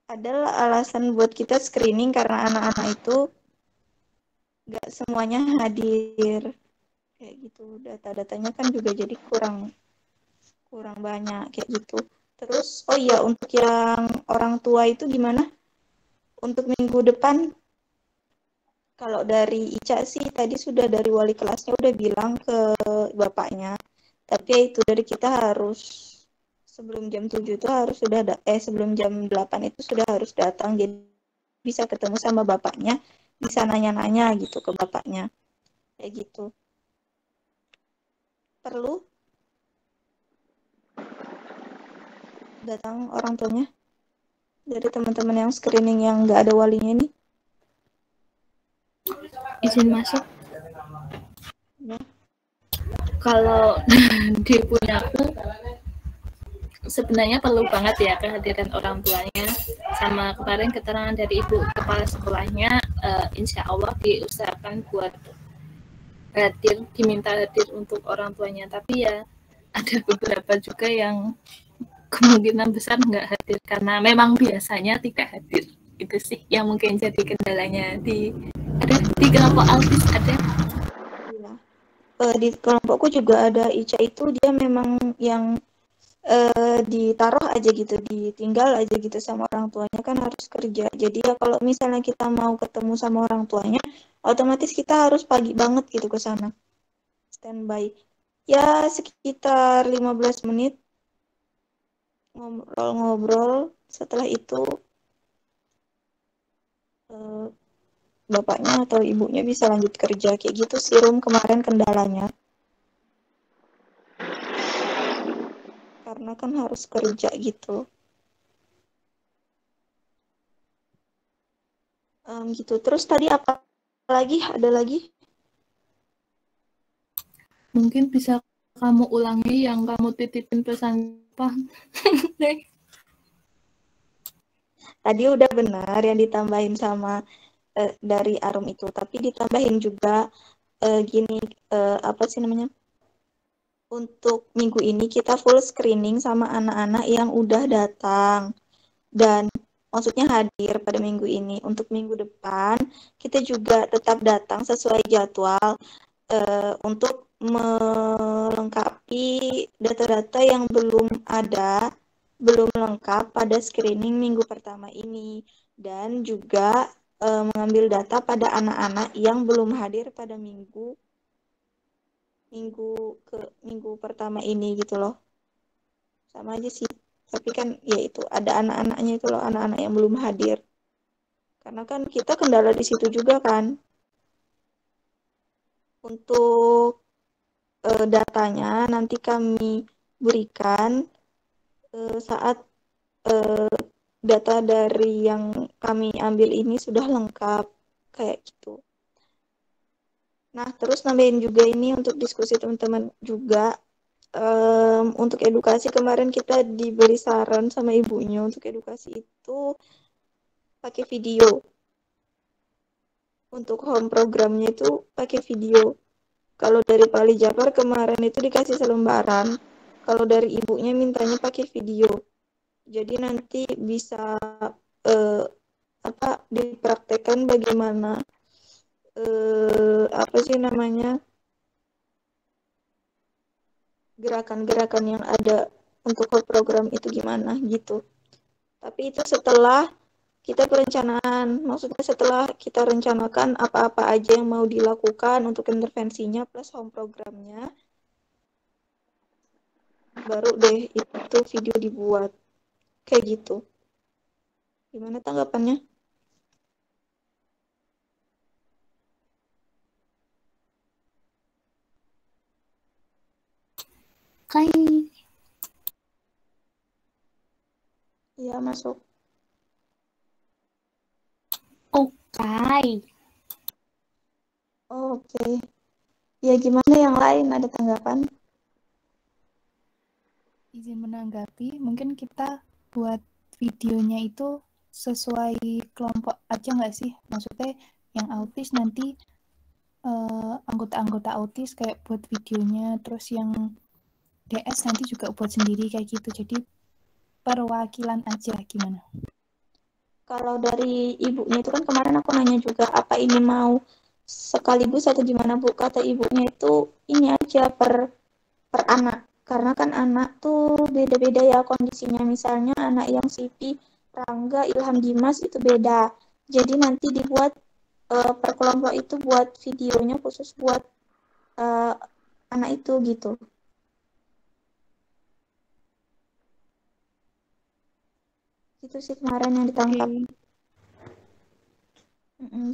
ada alasan buat kita screening karena anak-anak itu nggak semuanya hadir kayak gitu. Data-datanya kan juga jadi kurang banyak kayak gitu. Terus oh iya, untuk yang orang tua itu gimana? Untuk minggu depan, kalau dari Ica sih tadi sudah dari wali kelasnya udah bilang ke bapaknya. Tapi ya itu dari kita harus sebelum jam 7 itu harus sudah sebelum jam 8 itu sudah harus datang. Jadi bisa ketemu sama bapaknya, bisa nanya-nanya gitu ke bapaknya. Kayak gitu. Perlu datang orang tuanya dari teman-teman yang screening yang nggak ada walinya ini. Izin masuk. Ya. Kalau di punya aku sebenarnya perlu banget ya kehadiran orang tuanya. Sama kemarin keterangan dari ibu kepala sekolahnya, insya Allah diusahakan buat hadir, diminta hadir untuk orang tuanya. Tapi ya ada beberapa juga yang kemungkinan besar nggak hadir karena memang biasanya tidak hadir. Itu sih yang mungkin jadi kendalanya di kelompok autis ada. Ya. Di kelompokku juga ada Ica itu, dia memang yang ditaruh aja gitu, ditinggal aja gitu sama orang tuanya, kan harus kerja. Jadi ya kalau misalnya kita mau ketemu sama orang tuanya, otomatis kita harus pagi banget gitu ke sana. Standby. Ya sekitar 15 menit ngobrol-ngobrol, setelah itu bapaknya atau ibunya bisa lanjut kerja kayak gitu sih. Kemarin kendalanya karena kan harus kerja gitu. Gitu. Terus tadi apa lagi? Ada lagi? Mungkin bisa kamu ulangi yang kamu titipin pesan apa? Tadi udah benar yang ditambahin sama dari Arum itu, tapi ditambahin juga gini, apa sih namanya? Untuk minggu ini kita full screening sama anak-anak yang udah datang dan maksudnya hadir pada minggu ini. Untuk minggu depan kita juga tetap datang sesuai jadwal untuk melengkapi data-data yang belum lengkap pada screening minggu pertama ini, dan juga mengambil data pada anak-anak yang belum hadir pada minggu pertama ini gitu loh. Sama aja sih, tapi kan ya itu ada anak-anaknya itu loh, anak-anak yang belum hadir, karena kan kita kendala di situ juga kan. Untuk datanya nanti kami berikan saat data dari yang kami ambil ini sudah lengkap kayak gitu. Nah, terus nambahin juga ini untuk diskusi teman-teman juga, Untuk edukasi kemarin kita diberi saran sama ibunya untuk edukasi itu pakai video. Untuk home programnya itu pakai video. Kalau dari Pak Ali Jafar kemarin itu dikasih selembaran. Kalau dari ibunya mintanya pakai video. Jadi nanti bisa dipraktekkan bagaimana gerakan-gerakan yang ada untuk home program itu gimana gitu. Tapi itu setelah kita perencanaan, maksudnya setelah kita rencanakan apa-apa aja yang mau dilakukan untuk intervensinya plus home programnya, baru deh itu video dibuat kayak gitu. Gimana tanggapannya? Iya, masuk. Oke. Ya, gimana yang lain? Ada tanggapan? Izin menanggapi, mungkin kita buat videonya itu sesuai kelompok aja nggak sih? Maksudnya yang autis nanti anggota-anggota autis kayak buat videonya, terus yang DS nanti juga buat sendiri kayak gitu. Jadi perwakilan aja gimana? Kalau dari ibunya itu kan kemarin aku nanya juga apa ini mau sekaligus atau gimana Bu? Kata ibunya itu ini aja per anak. Karena kan anak tuh beda-beda ya kondisinya. Misalnya anak yang Sipi, Rangga, Ilham Dimas itu beda. Jadi nanti dibuat per kelompok itu buat videonya khusus buat anak itu gitu. Itu sih kemarin yang ditangkap.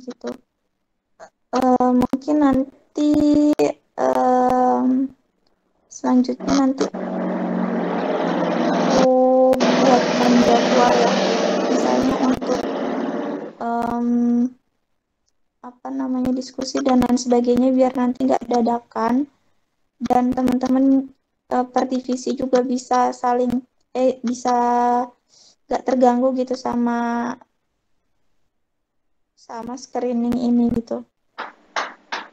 Gitu. Mungkin nanti selanjutnya nanti aku buatkan jadwal ya, misalnya untuk diskusi dan lain sebagainya biar nanti nggak dadakan dan teman-teman per divisi juga bisa saling bisa nggak terganggu gitu sama screening ini gitu.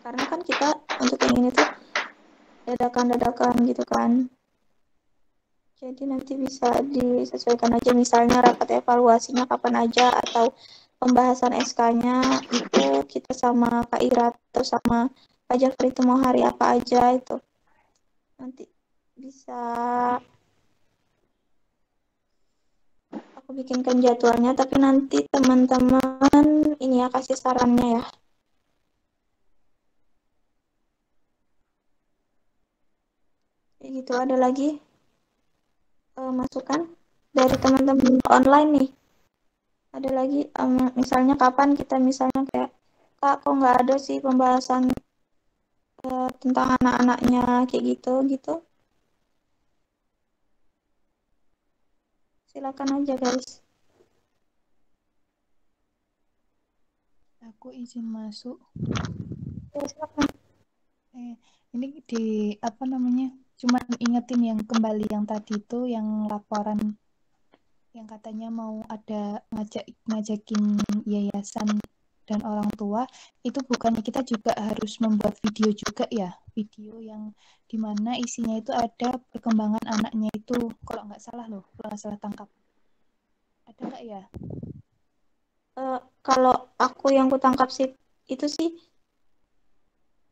Karena kan kita untuk yang ini tuh dadakan gitu kan. Jadi nanti bisa disesuaikan aja, misalnya rapat evaluasinya kapan aja atau pembahasan SK-nya itu kita sama Kak Ira atau sama Pak Jafar itu mau hari apa aja itu. Nanti bisa aku bikinkan jadwalnya, tapi nanti teman-teman ini ya kasih sarannya ya. Kayak gitu. Ada lagi masukan dari teman-teman online nih? Ada lagi misalnya kapan kita misalnya kayak Kak kok nggak ada sih pembahasan tentang anak-anaknya kayak gitu. Silakan aja guys. Aku izin masuk. Ya, silakan. Ini cuman ingetin yang kembali yang tadi itu yang laporan yang katanya mau ada ngajakin yayasan dan orang tua, itu bukannya kita juga harus membuat video juga ya, video yang dimana isinya itu ada perkembangan anaknya itu, kalau nggak salah tangkap. Ada nggak ya? Kalau aku yang kutangkap sih itu sih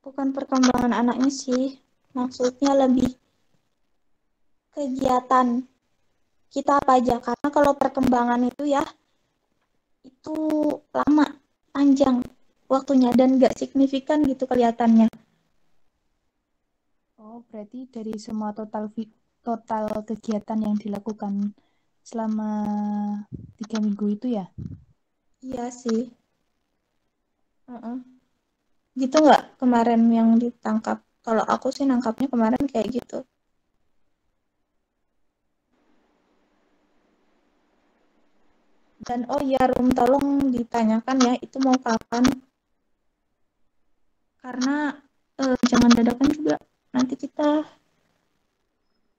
bukan perkembangan anaknya sih, maksudnya lebih kegiatan kita apa aja, karena kalau perkembangan itu ya itu lama, panjang waktunya dan nggak signifikan gitu kelihatannya. Oh, berarti dari semua total kegiatan yang dilakukan selama 3 minggu itu ya? Iya sih. Gitu nggak kemarin yang ditangkap? Kalau aku sih nangkapnya kemarin kayak gitu. Dan oh ya Rum, tolong ditanyakan ya itu mau kapan? Karena jangan dadakan juga. Nanti kita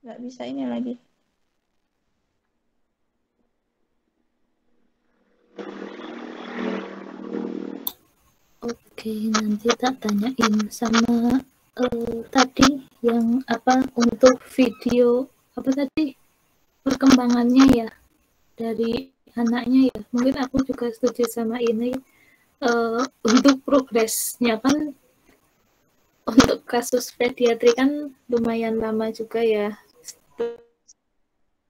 nggak bisa ini lagi. Oke, nanti tak tanyain sama tadi yang apa untuk video apa tadi perkembangannya ya dari anaknya ya. Mungkin aku juga setuju sama ini untuk progresnya kan untuk kasus pediatri kan lumayan lama juga ya.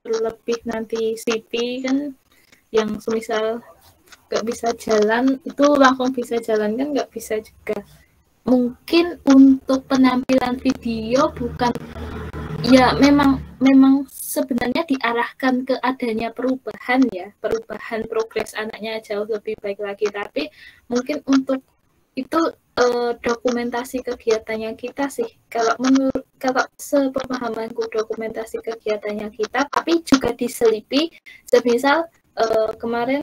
Terlebih nanti CP kan yang semisal nggak bisa jalan itu langsung bisa jalan kan nggak bisa juga. Mungkin untuk penampilan video bukan ya memang sebenarnya diarahkan ke adanya perubahan progres anaknya jauh lebih baik lagi, tapi mungkin untuk itu dokumentasi kegiatannya kita sih kalau sepemahamanku dokumentasi kegiatannya kita, tapi juga diselipi semisal kemarin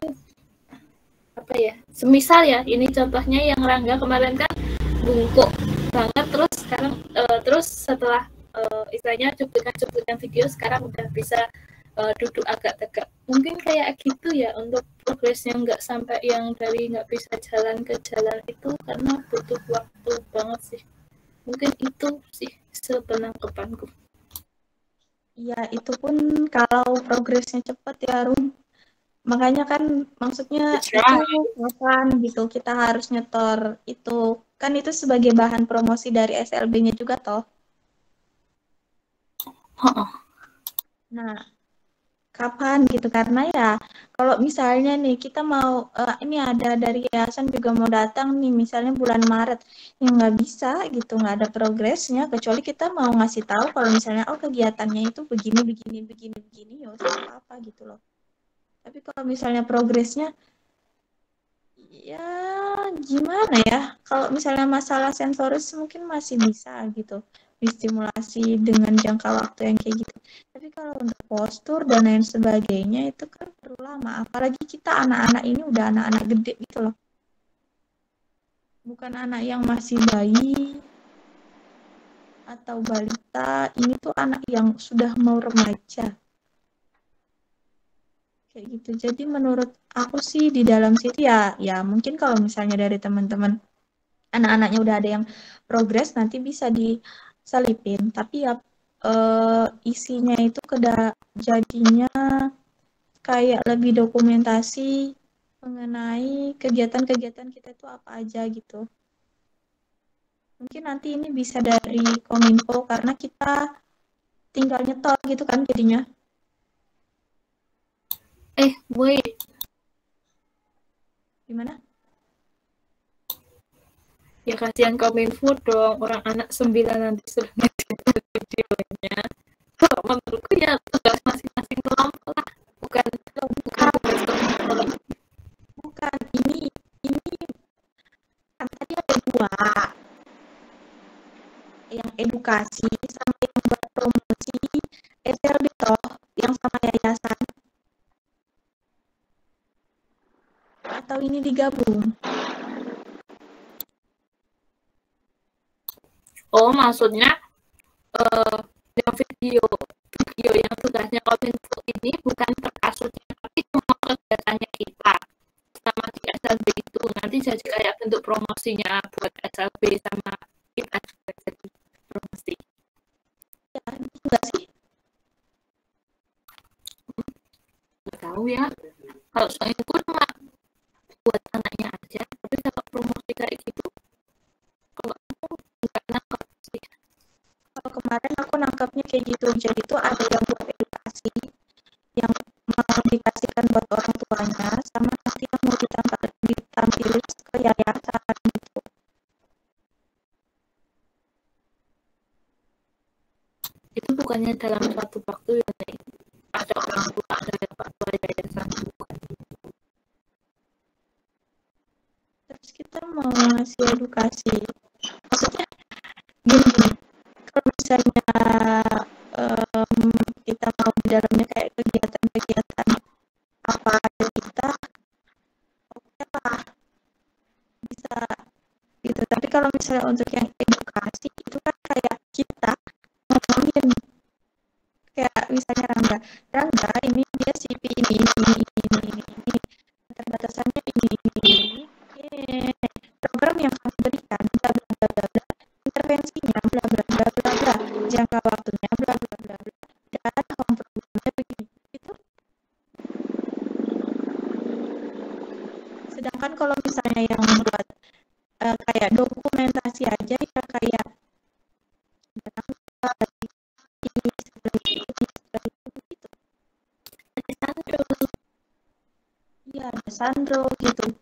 apa ya, semisal ya ini contohnya yang Rangga kemarin kan bungkuk banget terus sekarang terus setelah istilahnya cuplikan video sekarang udah bisa duduk agak tegak, mungkin kayak gitu ya untuk progresnya, nggak sampai yang dari nggak bisa jalan ke jalan itu karena butuh waktu banget sih, mungkin itu sih sepenangkepanku. Ya itu pun kalau progresnya cepat ya Rum. Makanya kan maksudnya itu kapan gitu kita harus nyetor itu kan itu sebagai bahan promosi dari SLB-nya juga toh. Nah kapan gitu karena ya kalau misalnya nih kita mau ini ada dari yayasan juga mau datang nih misalnya bulan Maret yang nggak bisa gitu, nggak ada progresnya kecuali kita mau ngasih tahu kalau misalnya oh kegiatannya itu begini ya apa gitu loh. Tapi kalau misalnya progresnya, ya gimana ya? Kalau misalnya masalah sensoris mungkin masih bisa gitu, distimulasi dengan jangka waktu yang kayak gitu. Tapi kalau untuk postur dan lain sebagainya itu kan perlu lama. Apalagi kita anak-anak ini udah anak-anak gede gitu loh. Bukan anak yang masih bayi atau balita. Ini tuh anak yang sudah mau remaja. Kayak gitu. Jadi menurut aku sih di dalam situ ya mungkin kalau misalnya dari teman-teman anak-anaknya udah ada yang progres nanti bisa diselipin. Tapi ya isinya itu jadinya kayak lebih dokumentasi mengenai kegiatan-kegiatan kita itu apa aja gitu. Mungkin nanti ini bisa dari Kominfo karena kita tinggal nyetor gitu kan jadinya. Wait. Gimana? Ya kasihan Kominfo dong, orang anak 9 nanti sudah ngedit videonya. Kalau menurutku ya tugas masing-masing kelompok lah, bukan tugas kelompok. Bukan, ini kan tadi ada dua, yang edukasi sama yang buat promosi SLB toh, yang sama yayasan. Atau ini digabung? Oh, maksudnya yang video yang tugasnya Kominfo ini bukan per kasusnya, tapi cuma kegiatannya kita sama di SLB itu. Nanti jadi kayak bentuk promosinya buat SLB sama kita juga jadi promosi. Ya, enggak sih? Nggak tahu ya. Kalau soalnya itu cuma buat anaknya aja, tapi kalau promosi kayak gitu, kalau aku nggak nangkep sih. Kalau kemarin aku nangkapnya kayak gitu, jadi itu ada yang buat edukasi, yang mau dikasihkan buat orang tuanya, sama nanti yang mau ditampilin ke yayasan gitu. Itu bukannya dalam suatu waktu ya, ada orang tua, ada tua yayasan. Terus kita mau ngasih edukasi, maksudnya gini, kalau misalnya kita mau di dalamnya kayak kegiatan-kegiatan apa aja kita, oke lah, bisa gitu. Tapi kalau misalnya untuk yang edukasi itu kan kayak kita ngomongin kayak misalnya Rangga ini dia CV ini keterbatasannya ini program yang kamu berikan bla bla bla bla bla, intervensinya bla bla bla bla bla, jangka waktunya bla bla bla bla, dan home programnya begini itu. Sedangkan kalau misalnya yang buat kayak dokumentasi aja ya kayak iya ada Sandro gitu.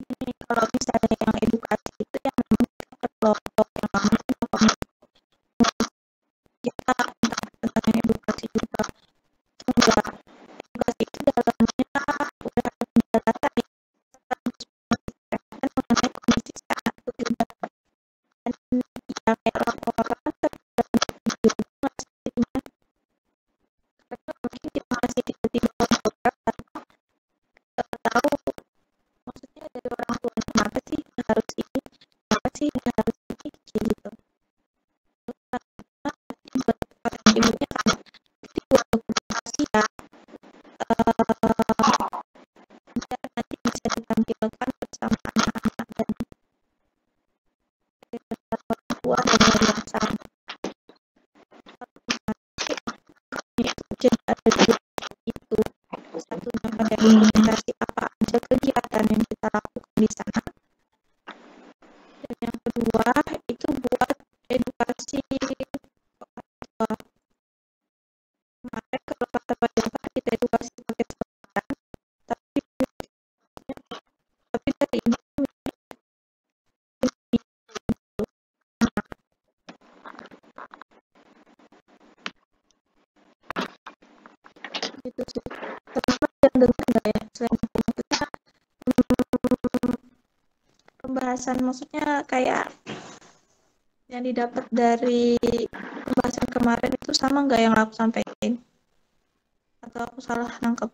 Ini kalau misalnya yang edukasi itu yang memang kelompok yang memang kita tentang yang edukasi juga enggak, edukasi itu dalamnya udah ada penjelasan mengenai kondisi saat itu juga, dan ya kayak laporan karena mungkin kita masih tiba-tiba program tanpa tahu maksudnya dari orang tua kenapa sih harus ini, kenapa sih harus ini kayak gitu. Ibunya kan jadi buat dokumentasi ya biar nanti bisa ditampilkan bersama anak-anak dan orang tua dan yayasan. Jadi ada dua itu, satunya pada dokumentasi apa aja kegiatan yang kita lakukan di sana, dan yang kedua itu buat edukasi kemarin kalau kata Pak Jafar kita edukasi pakai sekolah, tapi dari ini gitu sih. Teman-teman yang dengar nggak ya selain aku maksudnya pembahasan maksudnya kayak yang didapat dari pembahasan kemarin itu sama nggak yang aku sampaikan atau aku salah nangkep?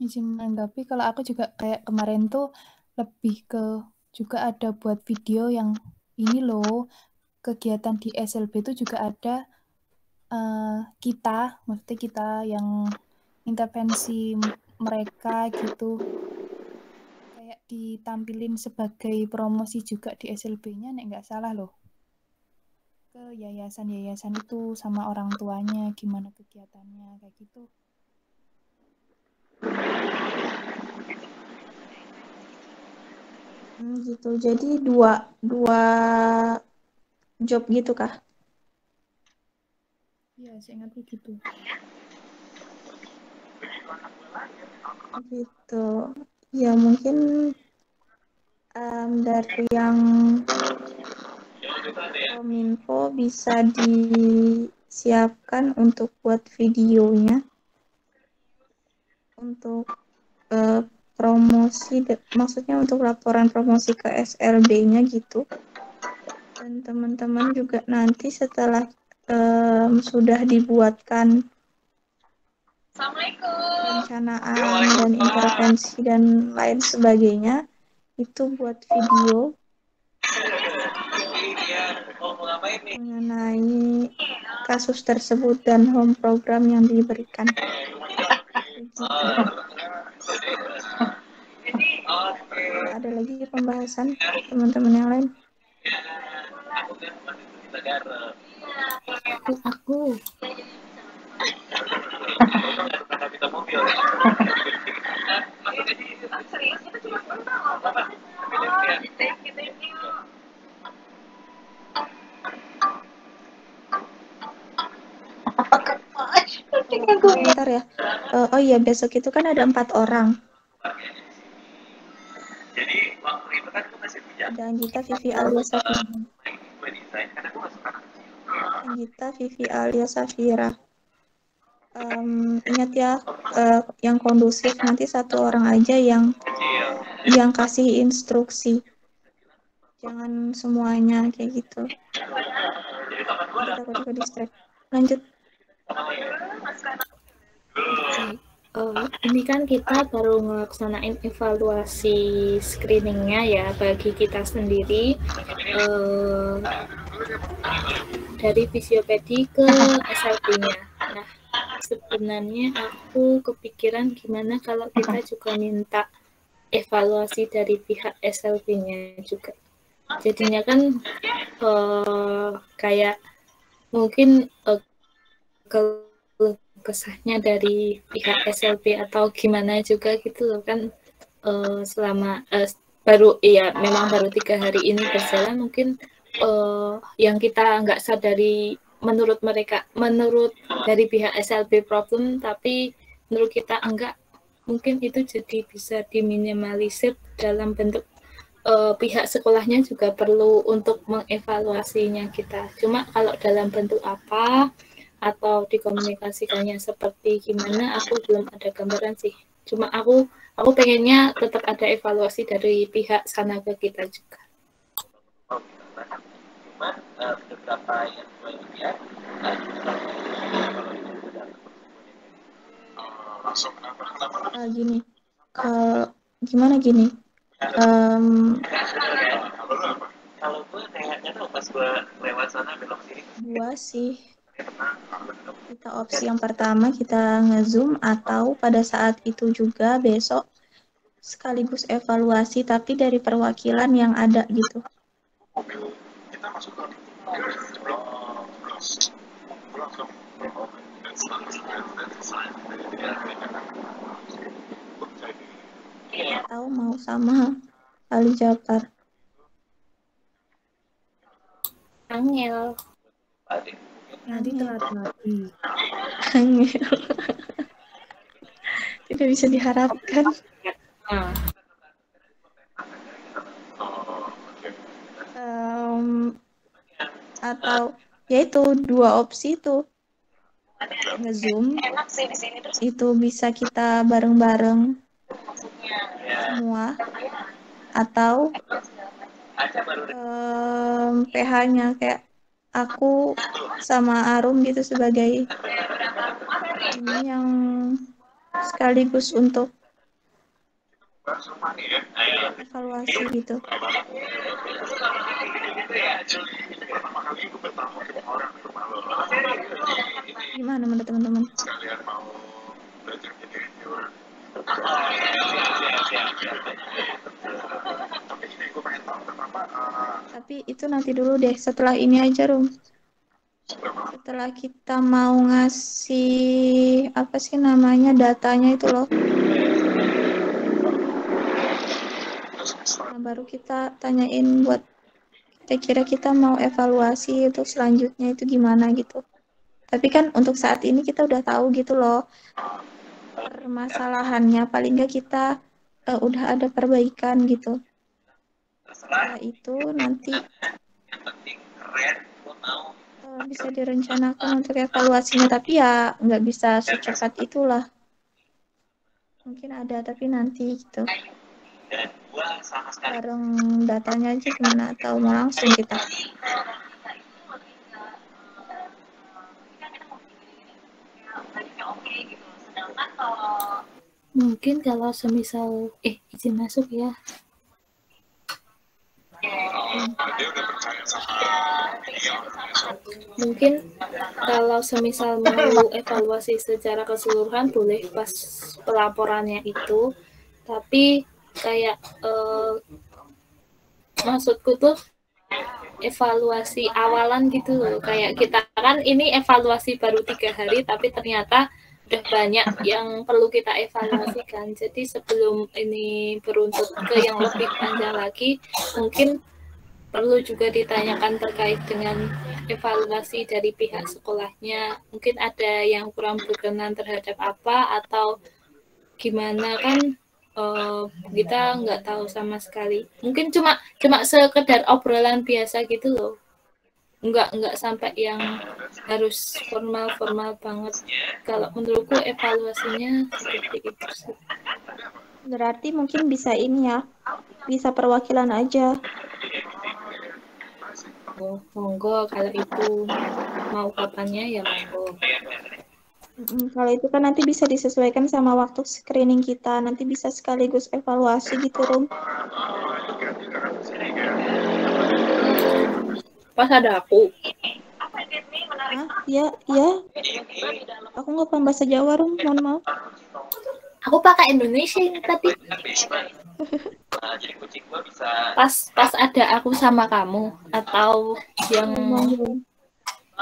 Izin menanggapi, kalau aku juga kayak kemarin tuh lebih ke juga ada buat video yang ini loh, kegiatan di SLB itu juga ada kita, maksudnya kita yang intervensi mereka gitu, kayak ditampilin sebagai promosi juga di SLB-nya, nek nggak salah loh, ke yayasan-yayasan itu sama orang tuanya gimana kegiatannya kayak gitu. Gitu. Jadi dua job gitu kah? Iya, saya ingatnya gitu. Gitu. Ya mungkin dari yang Kominfo bisa disiapkan untuk buat videonya untuk promosi, maksudnya untuk laporan promosi ke SLB-nya gitu. Dan teman-teman juga nanti setelah sudah dibuatkan perencanaan dan intervensi dan lain sebagainya, itu buat video mengenai kasus tersebut dan home program yang diberikan. Ada lagi pembahasan teman-teman yang lain? Aku. Bentar ya. Oh iya, besok itu kan ada 4 orang. Ada Anggita, Vivi, Alia, Safira. Anggita, Vivi, Alia, Safira. Ingat ya, yang kondusif nanti 1 orang aja yang kasih instruksi. Jangan semuanya kayak gitu. Takut ke distract. Lanjut. Ini kan kita baru ngelaksanain evaluasi screeningnya ya bagi kita sendiri dari fisiopedi ke SLP-nya. Nah, sebenarnya aku kepikiran gimana kalau kita juga minta evaluasi dari pihak SLP-nya juga. Jadinya kan kayak mungkin kesahnya dari pihak SLP atau gimana juga gitu loh kan selama memang baru 3 hari ini berjalan mungkin yang kita nggak sadari menurut dari pihak SLP problem tapi menurut kita enggak, mungkin itu jadi bisa diminimalisir dalam bentuk pihak sekolahnya juga perlu untuk mengevaluasinya kita. Cuma kalau dalam bentuk apa atau dikomunikasikannya seperti gimana aku belum ada gambaran sih. Cuma aku pengennya tetap ada evaluasi dari pihak sana ke kita juga. Beberapa yang gue lihat langsung kenapa Gini, gimana gini? Kalau gue kayaknya tuh pas gue lewat sana belok sini. Dua sih. Kita opsi yang pertama kita nge-zoom atau pada saat itu juga besok sekaligus evaluasi tapi dari perwakilan yang ada gitu. Kita masuk ke atau mau sama Ali Japar. Angel. Nanti telat lagi. Angel. Tidak bisa diharapkan. Atau yaitu dua opsi itu nge-zoom itu bisa kita bareng-bareng semua atau PH-nya kayak aku sama Arum gitu sebagai ini yang sekaligus untuk evaluasi gitu. Gimana menurut teman-teman? Sekalian mau belajar jadi reviewer. Tapi ini gue pengen tahu kenapa. Tapi itu nanti dulu deh, setelah ini aja Rum. Setelah kita mau ngasih apa sih namanya datanya itu loh. Nah, baru kita tanyain buat kira-kira kita mau evaluasi untuk selanjutnya itu gimana gitu. Tapi kan untuk saat ini kita udah tahu gitu loh permasalahannya, paling nggak kita udah ada perbaikan gitu. Setelah itu nanti bisa direncanakan untuk evaluasinya, tapi ya nggak bisa secepat itulah. Mungkin ada tapi nanti gitu. Bareng datanya aja gimana atau mau langsung kita? Mungkin kalau semisal izin masuk ya. Mungkin kalau semisal mau evaluasi secara keseluruhan boleh pas pelaporannya itu, tapi kayak maksudku tuh evaluasi awalan gitu loh, kayak kita kan ini evaluasi baru 3 hari tapi ternyata udah banyak yang perlu kita evaluasikan. Jadi sebelum ini beruntut ke yang lebih panjang lagi, mungkin perlu juga ditanyakan terkait dengan evaluasi dari pihak sekolahnya. Mungkin ada yang kurang berkenan terhadap apa atau gimana kan, kita nggak tahu sama sekali. Mungkin cuma sekedar obrolan biasa gitu loh. Nggak sampai yang harus formal banget. Kalau menurutku evaluasinya seperti itu sih. Berarti mungkin bisa ini ya, bisa perwakilan aja. Monggo kalau itu. mau kapannya ya monggo. Kalau itu kan nanti bisa disesuaikan sama waktu screening kita, nanti bisa sekaligus evaluasi gitu, Rum. Pas ada aku. Hah? Ya. Aku nggak paham bahasa Jawa, Rum. Mohon maaf. Aku pakai Indonesia ini tadi. Jadi kucing gua bisa Pas ada aku sama kamu atau yang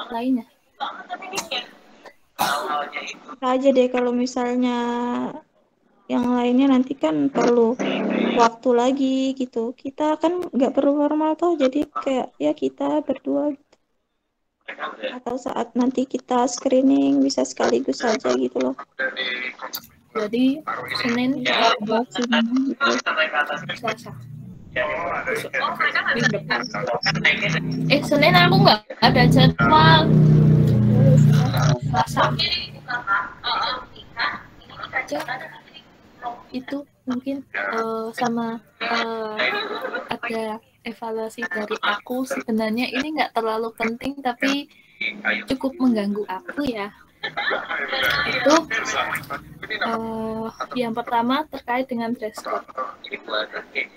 lainnya. hal-halnya itu. Aja deh kalau misalnya yang lainnya nanti kan perlu waktu lagi gitu. Kita kan nggak perlu formal toh, jadi kayak ya kita berdua gitu. Atau saat nanti kita screening bisa sekaligus saja gitu loh. Jadi Senin Selasa. Selasa. Senin aku nggak ada jadwal. Selasa. Itu mungkin sama ada evaluasi dari aku. Sebenarnya ini nggak terlalu penting tapi cukup mengganggu aku ya. Itu yang pertama terkait dengan dress code.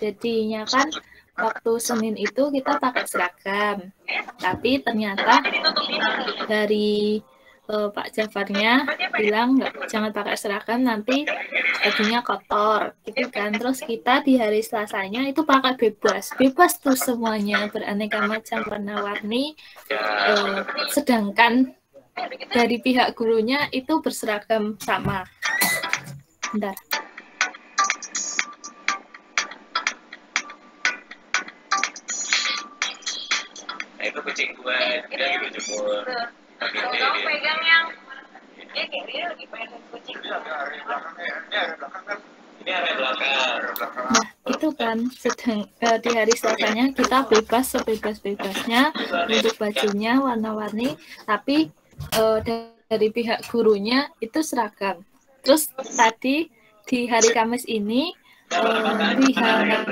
Jadinya kan waktu Senin itu kita pakai seragam, tapi ternyata dari Pak Jafarnya bilang jangan pakai seragam nanti bajunya kotor gitu kan. Terus kita di hari Selasanya itu pakai bebas tuh semuanya beraneka macam warna-warni, sedangkan dari pihak gurunya itu berseragam sama. Bentar. Nah itu kucing gue, dia gitu jemur. Kamu pegang yang kayak dia lagi pengen kucing. Ini area belakang. Nah itu kan di hari Selasanya kita bebas sebebas-bebasnya untuk bajunya warna-warni, tapi dari pihak gurunya itu seragam. Terus tadi di hari Kamis ini pihak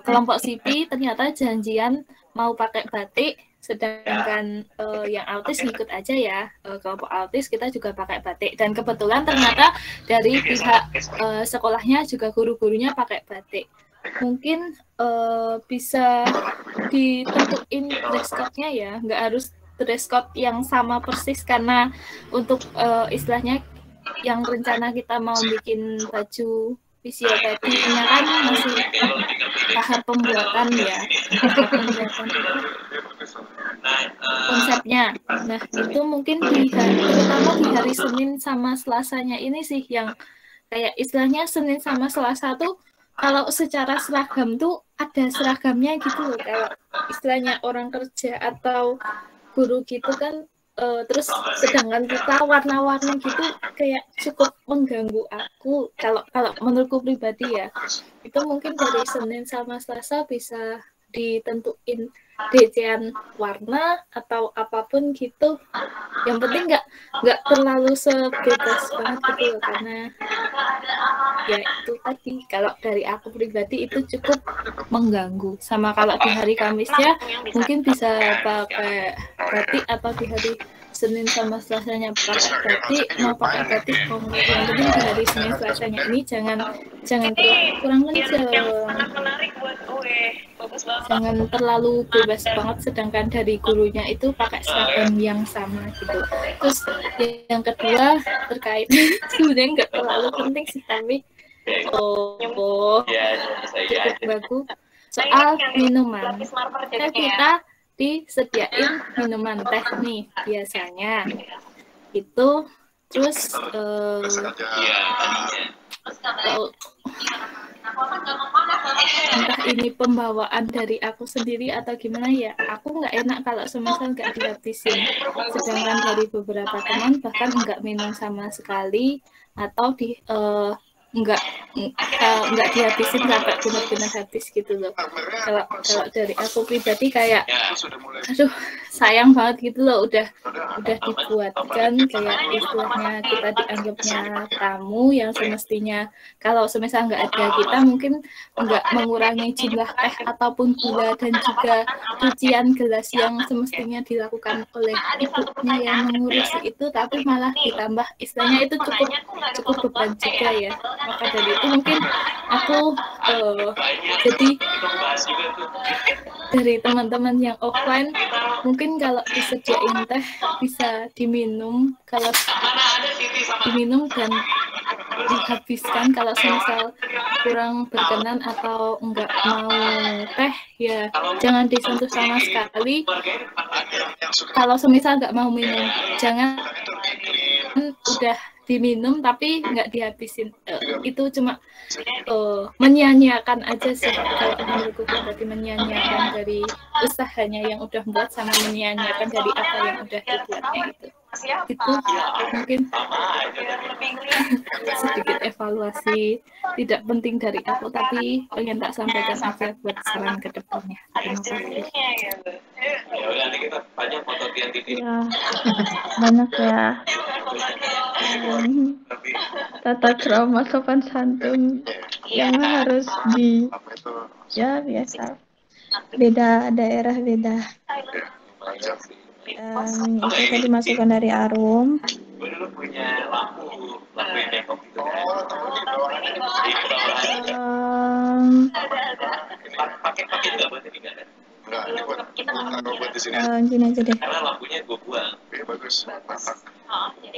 kelompok SIPI ternyata janjian mau pakai batik, sedangkan yang autis ngikut aja ya, kelompok autis kita juga pakai batik. Dan kebetulan ternyata dari pihak sekolahnya juga guru-gurunya pakai batik. Mungkin bisa ditentuin dress code-nya ya, nggak harus dress code yang sama persis, karena untuk istilahnya yang rencana kita mau bikin baju fisioterapinya kan masih tahap pembuatan ya, konsepnya. Nah itu mungkin terutama di hari Senin sama Selasanya ini sih yang kayak istilahnya Senin sama Selasa tuh kalau secara seragam tuh ada seragamnya gitu loh, kalau istilahnya orang kerja atau guru gitu kan, terus sedangkan kita warna-warni gitu kayak cukup mengganggu aku kalau menurutku pribadi ya. Itu mungkin dari Senin sama Selasa bisa ditentuin DC-an warna atau apapun gitu, yang penting nggak terlalu sebebas banget gitu loh, karena ya itu tadi kalau dari aku pribadi itu cukup mengganggu. Sama kalau di hari Kamisnya mungkin bisa pakai batik, atau di hari Senin sama Selasanya pakai batik, mau pakai batik yang penting di hari Senin Selasanya ini jangan kurang kencang, jangan terlalu bebas banget, sedangkan dari gurunya itu pakai seragam yang sama gitu. Terus yang kedua terkait sebenarnya nggak terlalu penting sih, tapi cukup bagus soal minuman. Kan kita disediain minuman teh nih biasanya itu, terus entah ini pembawaan dari aku sendiri atau gimana ya, aku nggak enak kalau semisal nggak dihabisin, sedangkan dari beberapa teman bahkan nggak minum sama sekali, atau nggak nggak dihabisin sampai benar-benar habis gitu loh. Kalau dari aku pribadi kayak aduh sayang banget gitu loh, udah dibuatkan kayak istilahnya kita dianggapnya tamu yang semestinya kalau semisal nggak ada kita mungkin nggak mengurangi jumlah teh ataupun gula dan juga cucian gelas yang semestinya dilakukan oleh ibunya yang mengurusi itu, tapi malah ditambah istilahnya itu cukup beban juga ya. Maka dari itu mungkin aku jadi dari teman-teman yang offline mungkin kalau disediain teh bisa diminum, kalau diminum dan dihabiskan. Kalau semisal kurang berkenan atau enggak mau teh ya jangan disentuh sama sekali. Kalau semisal enggak mau minum jangan udah diminum tapi nggak dihabisin, itu cuma menyia-nyiakan aja sih kalau menurutku, berarti menyia-nyiakan dari usahanya yang udah buat sama menyia-nyiakan dari apa yang udah dibuatnya itu mungkin sedikit evaluasi tidak penting dari aku tapi pengen tak sampaikan aja buat saran ke depannya. Terima kasih. Ya udah nanti kita tanya foto Tian Titi. Ya, banyak ya. Tata krama sopan santun yang harus ya biasa. Beda daerah beda. Itu tadi masukan dari Arum. Gue dulu punya lampu yang Depok gitu kan. Pakai nggak buat ini nggak ada? Enggak, ini buat buat di sini. Gini aja deh. Karena lampunya gue buang. Iya bagus, mantap.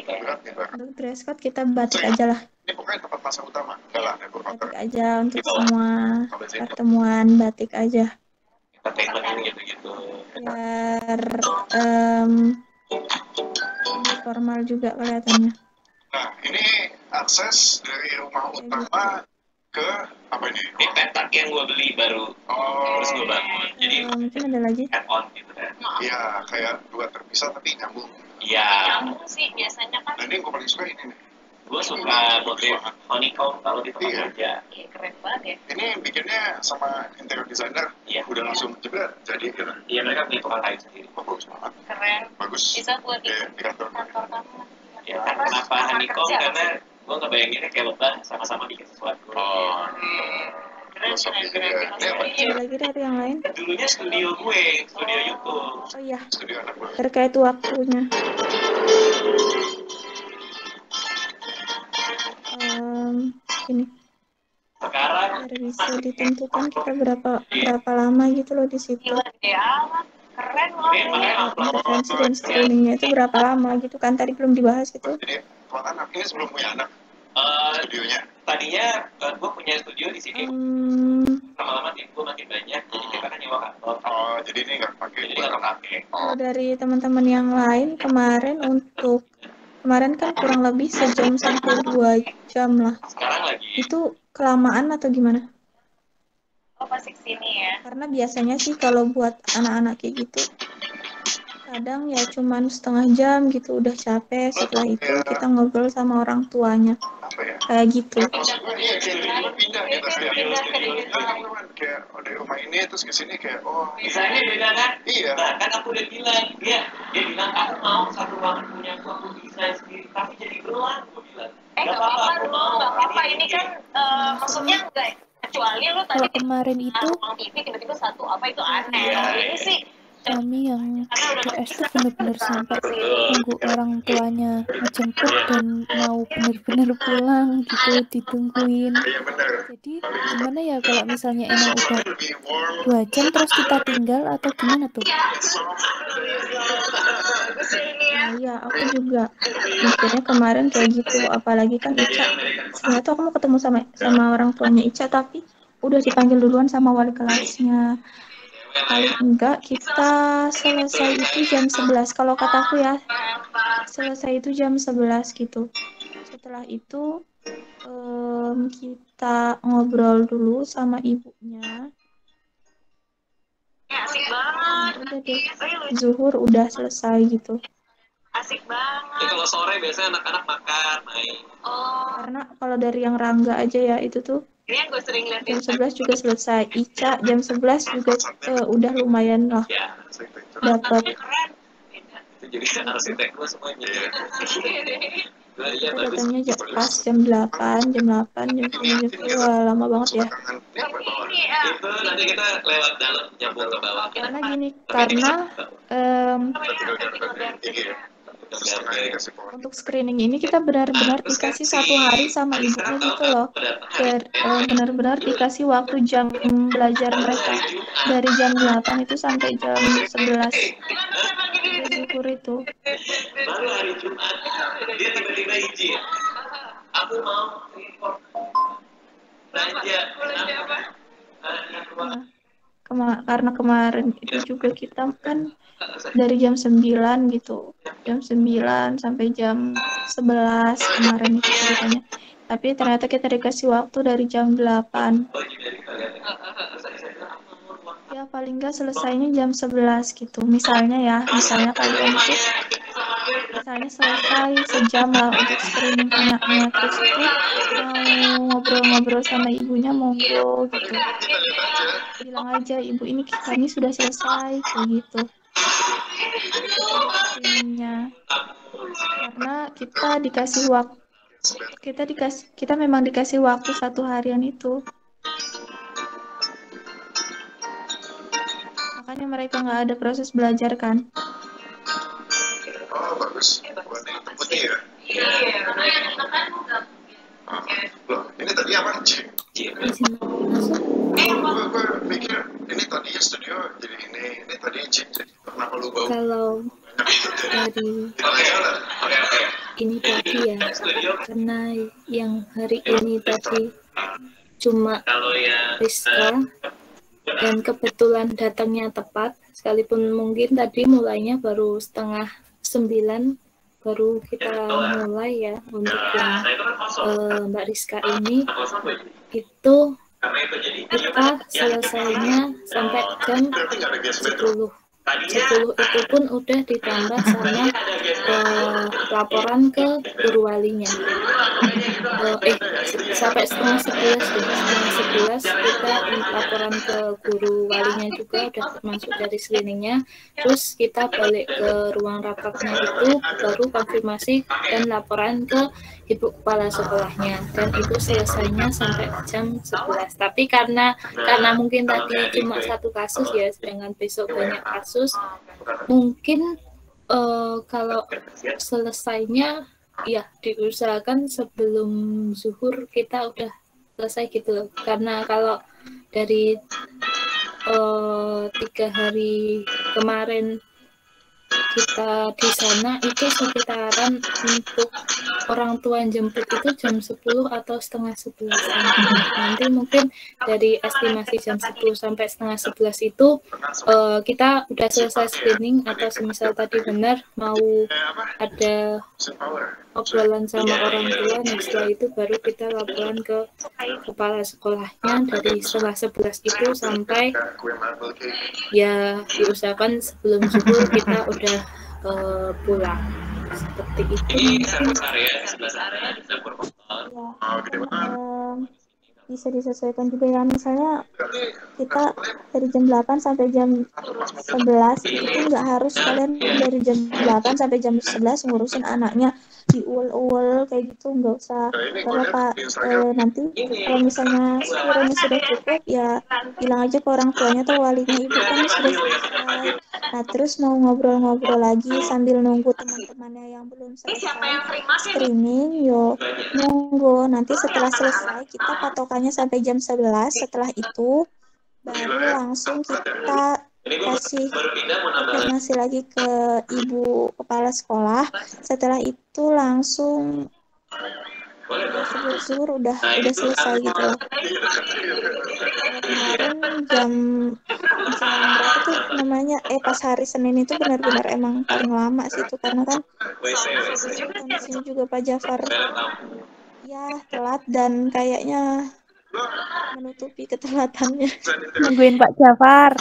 Berat nih bang. Untuk dress code kita batik aja lah. Ini pokoknya tempat pasang utama. Enggak lah, dapur kotor. Batik aja untuk semua pertemuan, batik aja. Entertainment gitu-gitu. Biar formal juga kelihatannya. Nah, ini akses dari rumah utama ke apa ini? Ini petak yang gue beli baru. Terus gue bangun. Jadi Mungkin ada lagi. add-on gitu kan. Iya, kayak dua terpisah tapi nyambung. Iya. Nyambung sih biasanya kan. Nah, ini yang gue paling suka ini nih. Gue suka motif honeycomb kalau di tempat kerja. Iya, keren banget ya. Ini bikinnya sama interior designer. Iya. Udah langsung jebret jadi gitu. Iya, mereka punya tukang kayu sendiri. Oh, bagus banget. Keren. Bagus. Bisa buat di Di kantor. kantor kamu. Ya, kenapa honeycomb? Karena gue ngebayanginnya kayak lebah sama-sama bikin sesuatu. Oh. Ada lagi dari yang lain? Dulunya studio gue, studio YouTube. Oh iya, Studio anak gue. terkait waktunya. Gini. Sekarang Biar bisa ditentukan kita berapa lama gitu loh di situ. Keren loh. Intervensi dan streamingnya itu berapa lama gitu kan, tadi belum dibahas gitu. Jadi, tuan anak ini sebelum punya anak studionya. tadinya gue punya studio di sini. Lama-lama tim gue makin banyak, jadi kita kan nyewa kantor. Oh, jadi ini nggak pakai. Jadi nggak pakai. Kalau dari teman-teman yang lain kemarin kan kurang lebih sejam sampai 2 jam lah. Sekarang lagi. Itu kelamaan atau gimana? Oh, pasti kesini ya. Karena biasanya sih kalau buat anak-anak kayak gitu, kadang ya cuman setengah jam gitu udah capek. Setelah itu kita ngobrol sama orang tuanya. Kayak gitu. Iya, pindah kita kayak dari rumah ini terus ke sini kayak Misalnya beda kan? Iya. Nah, kan aku udah bilang, dia bilang aku mau satu ruangan punya aku desain sendiri, tapi jadi berulang, gue bilang. Nggak apa-apa, ini kan maksudnya enggak, kecuali lu tadi kemarin itu ruang TV tiba-tiba satu apa itu aneh. Ini sih kami yang PS tuh bener-bener sampai tunggu orang tuanya ngejemput dan mau bener-bener pulang gitu, ditungguin. Jadi gimana ya kalau misalnya emang udah 2 jam terus kita tinggal atau gimana tuh? Nah, iya, aku juga mikirnya kemarin kayak gitu. Apalagi kan Ica, sebenarnya tuh aku mau ketemu sama orang tuanya Ica, tapi udah dipanggil duluan sama wali kelasnya. Paling enggak kita selesai itu jam 11. Kalau kataku ya, selesai itu jam 11 gitu. Setelah itu kita ngobrol dulu sama ibunya. asik banget. Udah deh, zuhur udah selesai gitu. Asik banget. Jadi kalau sore biasanya anak-anak makan, main. Oh. Karena kalau dari yang Rangga aja ya itu tuh Ini yang gue sering lihat jam 11 juga selesai. Ica jam 11 juga udah lumayan lah Ya, dapat. keren. itu jadi arsitek gue semuanya. Nah, iya Kita bagus. datangnya pas jam 8, jam 9, jam 10. Wah, lama banget ya. Itu nanti kita lewat dalam nyambung ke bawah. Karena gini, karena untuk screening ini kita benar-benar dikasih 1 hari sama ibunya gitu loh. Benar-benar dikasih waktu jam belajar mereka dari jam 8 itu sampai jam 11 zuhur itu. Baru hari Jumat dia tiba-tiba izin. Aku mau report belanja. Karena kemarin itu juga kita kan dari jam 9 gitu. Jam 9 sampai jam 11 kemarin itu ceritanya. Tapi ternyata kita dikasih waktu dari jam 8. Ya paling nggak selesainya jam 11 gitu. Misalnya kalian itu selesai sejam lah untuk screening anaknya, terus itu mau ngobrol-ngobrol sama ibunya monggo gitu, bilang aja ibu ini kami sudah selesai kayak gitu screeningnya. Karena kita memang dikasih waktu 1 harian itu, makanya mereka nggak ada proses belajar kan. Oh bagus, buat yang putih ya. Iya, karena yang itu kan Loh, ini tadi apa? Chip. Izin masuk. Gue mikir ini tadinya studio jadi ini tadinya chip. Kenapa lu bau? Kalau dari ini tadi ya, karena yang hari ini tadi cuma Rizka dan kebetulan datangnya tepat, sekalipun mungkin tadi mulainya baru 8:30 baru kita mulai ya untuk yang Mbak Rizka ini, itu kita selesainya sampai jam 10. 10 itu pun udah ditambah sama laporan ke guru walinya. Sampai setengah 11 kita laporan ke guru walinya juga udah termasuk dari screeningnya. Terus kita balik ke ruang rapatnya itu baru konfirmasi dan laporan ke ibu kepala sekolahnya, dan itu selesainya sampai jam 11. Tapi karena mungkin tadi cuma 1 kasus ya, sedangkan besok banyak kasus, mungkin kalau selesainya ya diusahakan sebelum zuhur kita udah selesai gitu loh. Karena kalau dari 3 hari kemarin kita di sana itu sekitaran untuk orang tua jemput itu jam 10 atau setengah 11. Nanti mungkin dari estimasi jam 10 sampai setengah 11 itu kita udah selesai screening, atau semisal tadi benar mau ada obrolan sama orang tua, nah setelah itu baru kita laporan ke kepala sekolahnya dari setengah 11 itu sampai ya diusahakan sebelum zuhur kita udah pulang, seperti itu. Ini servis area, sebelah area di dapur motor. Bisa disesuaikan juga ya, misalnya kita dari jam 8 sampai jam 11 itu nggak harus kalian dari jam 8 sampai jam 11 ngurusin anaknya diuel-uel kayak gitu, nggak usah. Kalau nanti kalau misalnya sekiranya sudah cukup ya bilang aja ke orang tuanya atau walinya, ibu kami sudah selesai. Nah terus mau ngobrol-ngobrol lagi sambil nunggu teman-temannya yang belum selesai screening, yo monggo, nanti setelah selesai kita patokannya sampai jam 11. Setelah itu baru langsung kita kasih konfirmasi lagi ke ibu kepala sekolah. Setelah itu langsung zuhur udah selesai gitu loh. Kemarin jam berapa tuh namanya, pas hari Senin itu benar-benar emang paling lama sih itu, karena kan kondisinya juga Pak Jafar ya telat dan kayaknya menutupi ketelatannya. Nungguin Pak Jafar.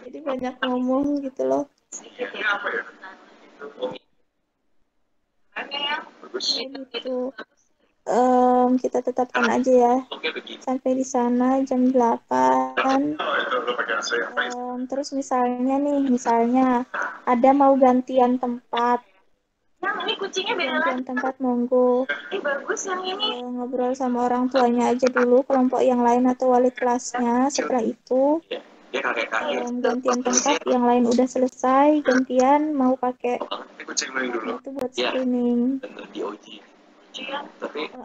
Jadi banyak ngomong gitu loh. Ini apa ya? Itu bagus. Gitu. Kita tetapkan aja ya. Sampai di sana jam 8. Terus misalnya ada mau gantian tempat. Ini kucingnya beda lagi. Gantian tempat monggo. Bagus yang ini. Ngobrol sama orang tuanya aja dulu, kelompok yang lain atau wali kelasnya. Setelah itu gantian tempat, yang lain udah selesai, gantian mau pakai itu buat screening.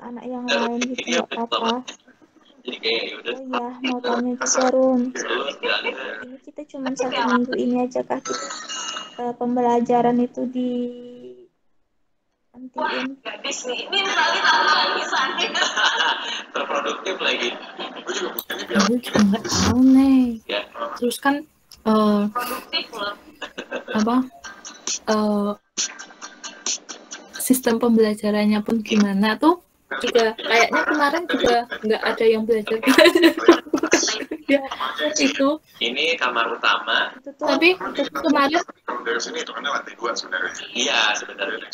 Anak yang lain gitu nggak apa-apa. Oh iya, mau tanya juga Run. Ini kita cuma 1 minggu ini aja kah pembelajaran itu di penting. Gadis nih, ini misalnya misalnya terproduktif lagi. Aku juga nggak tahu nih. Terus kan sistem pembelajarannya pun gimana tuh juga kayaknya kemarin juga nggak ada yang belajar ya, itu ini kamar utama tapi kemarin dari sini itu kan lantai 2 sebenarnya. iya sebenarnya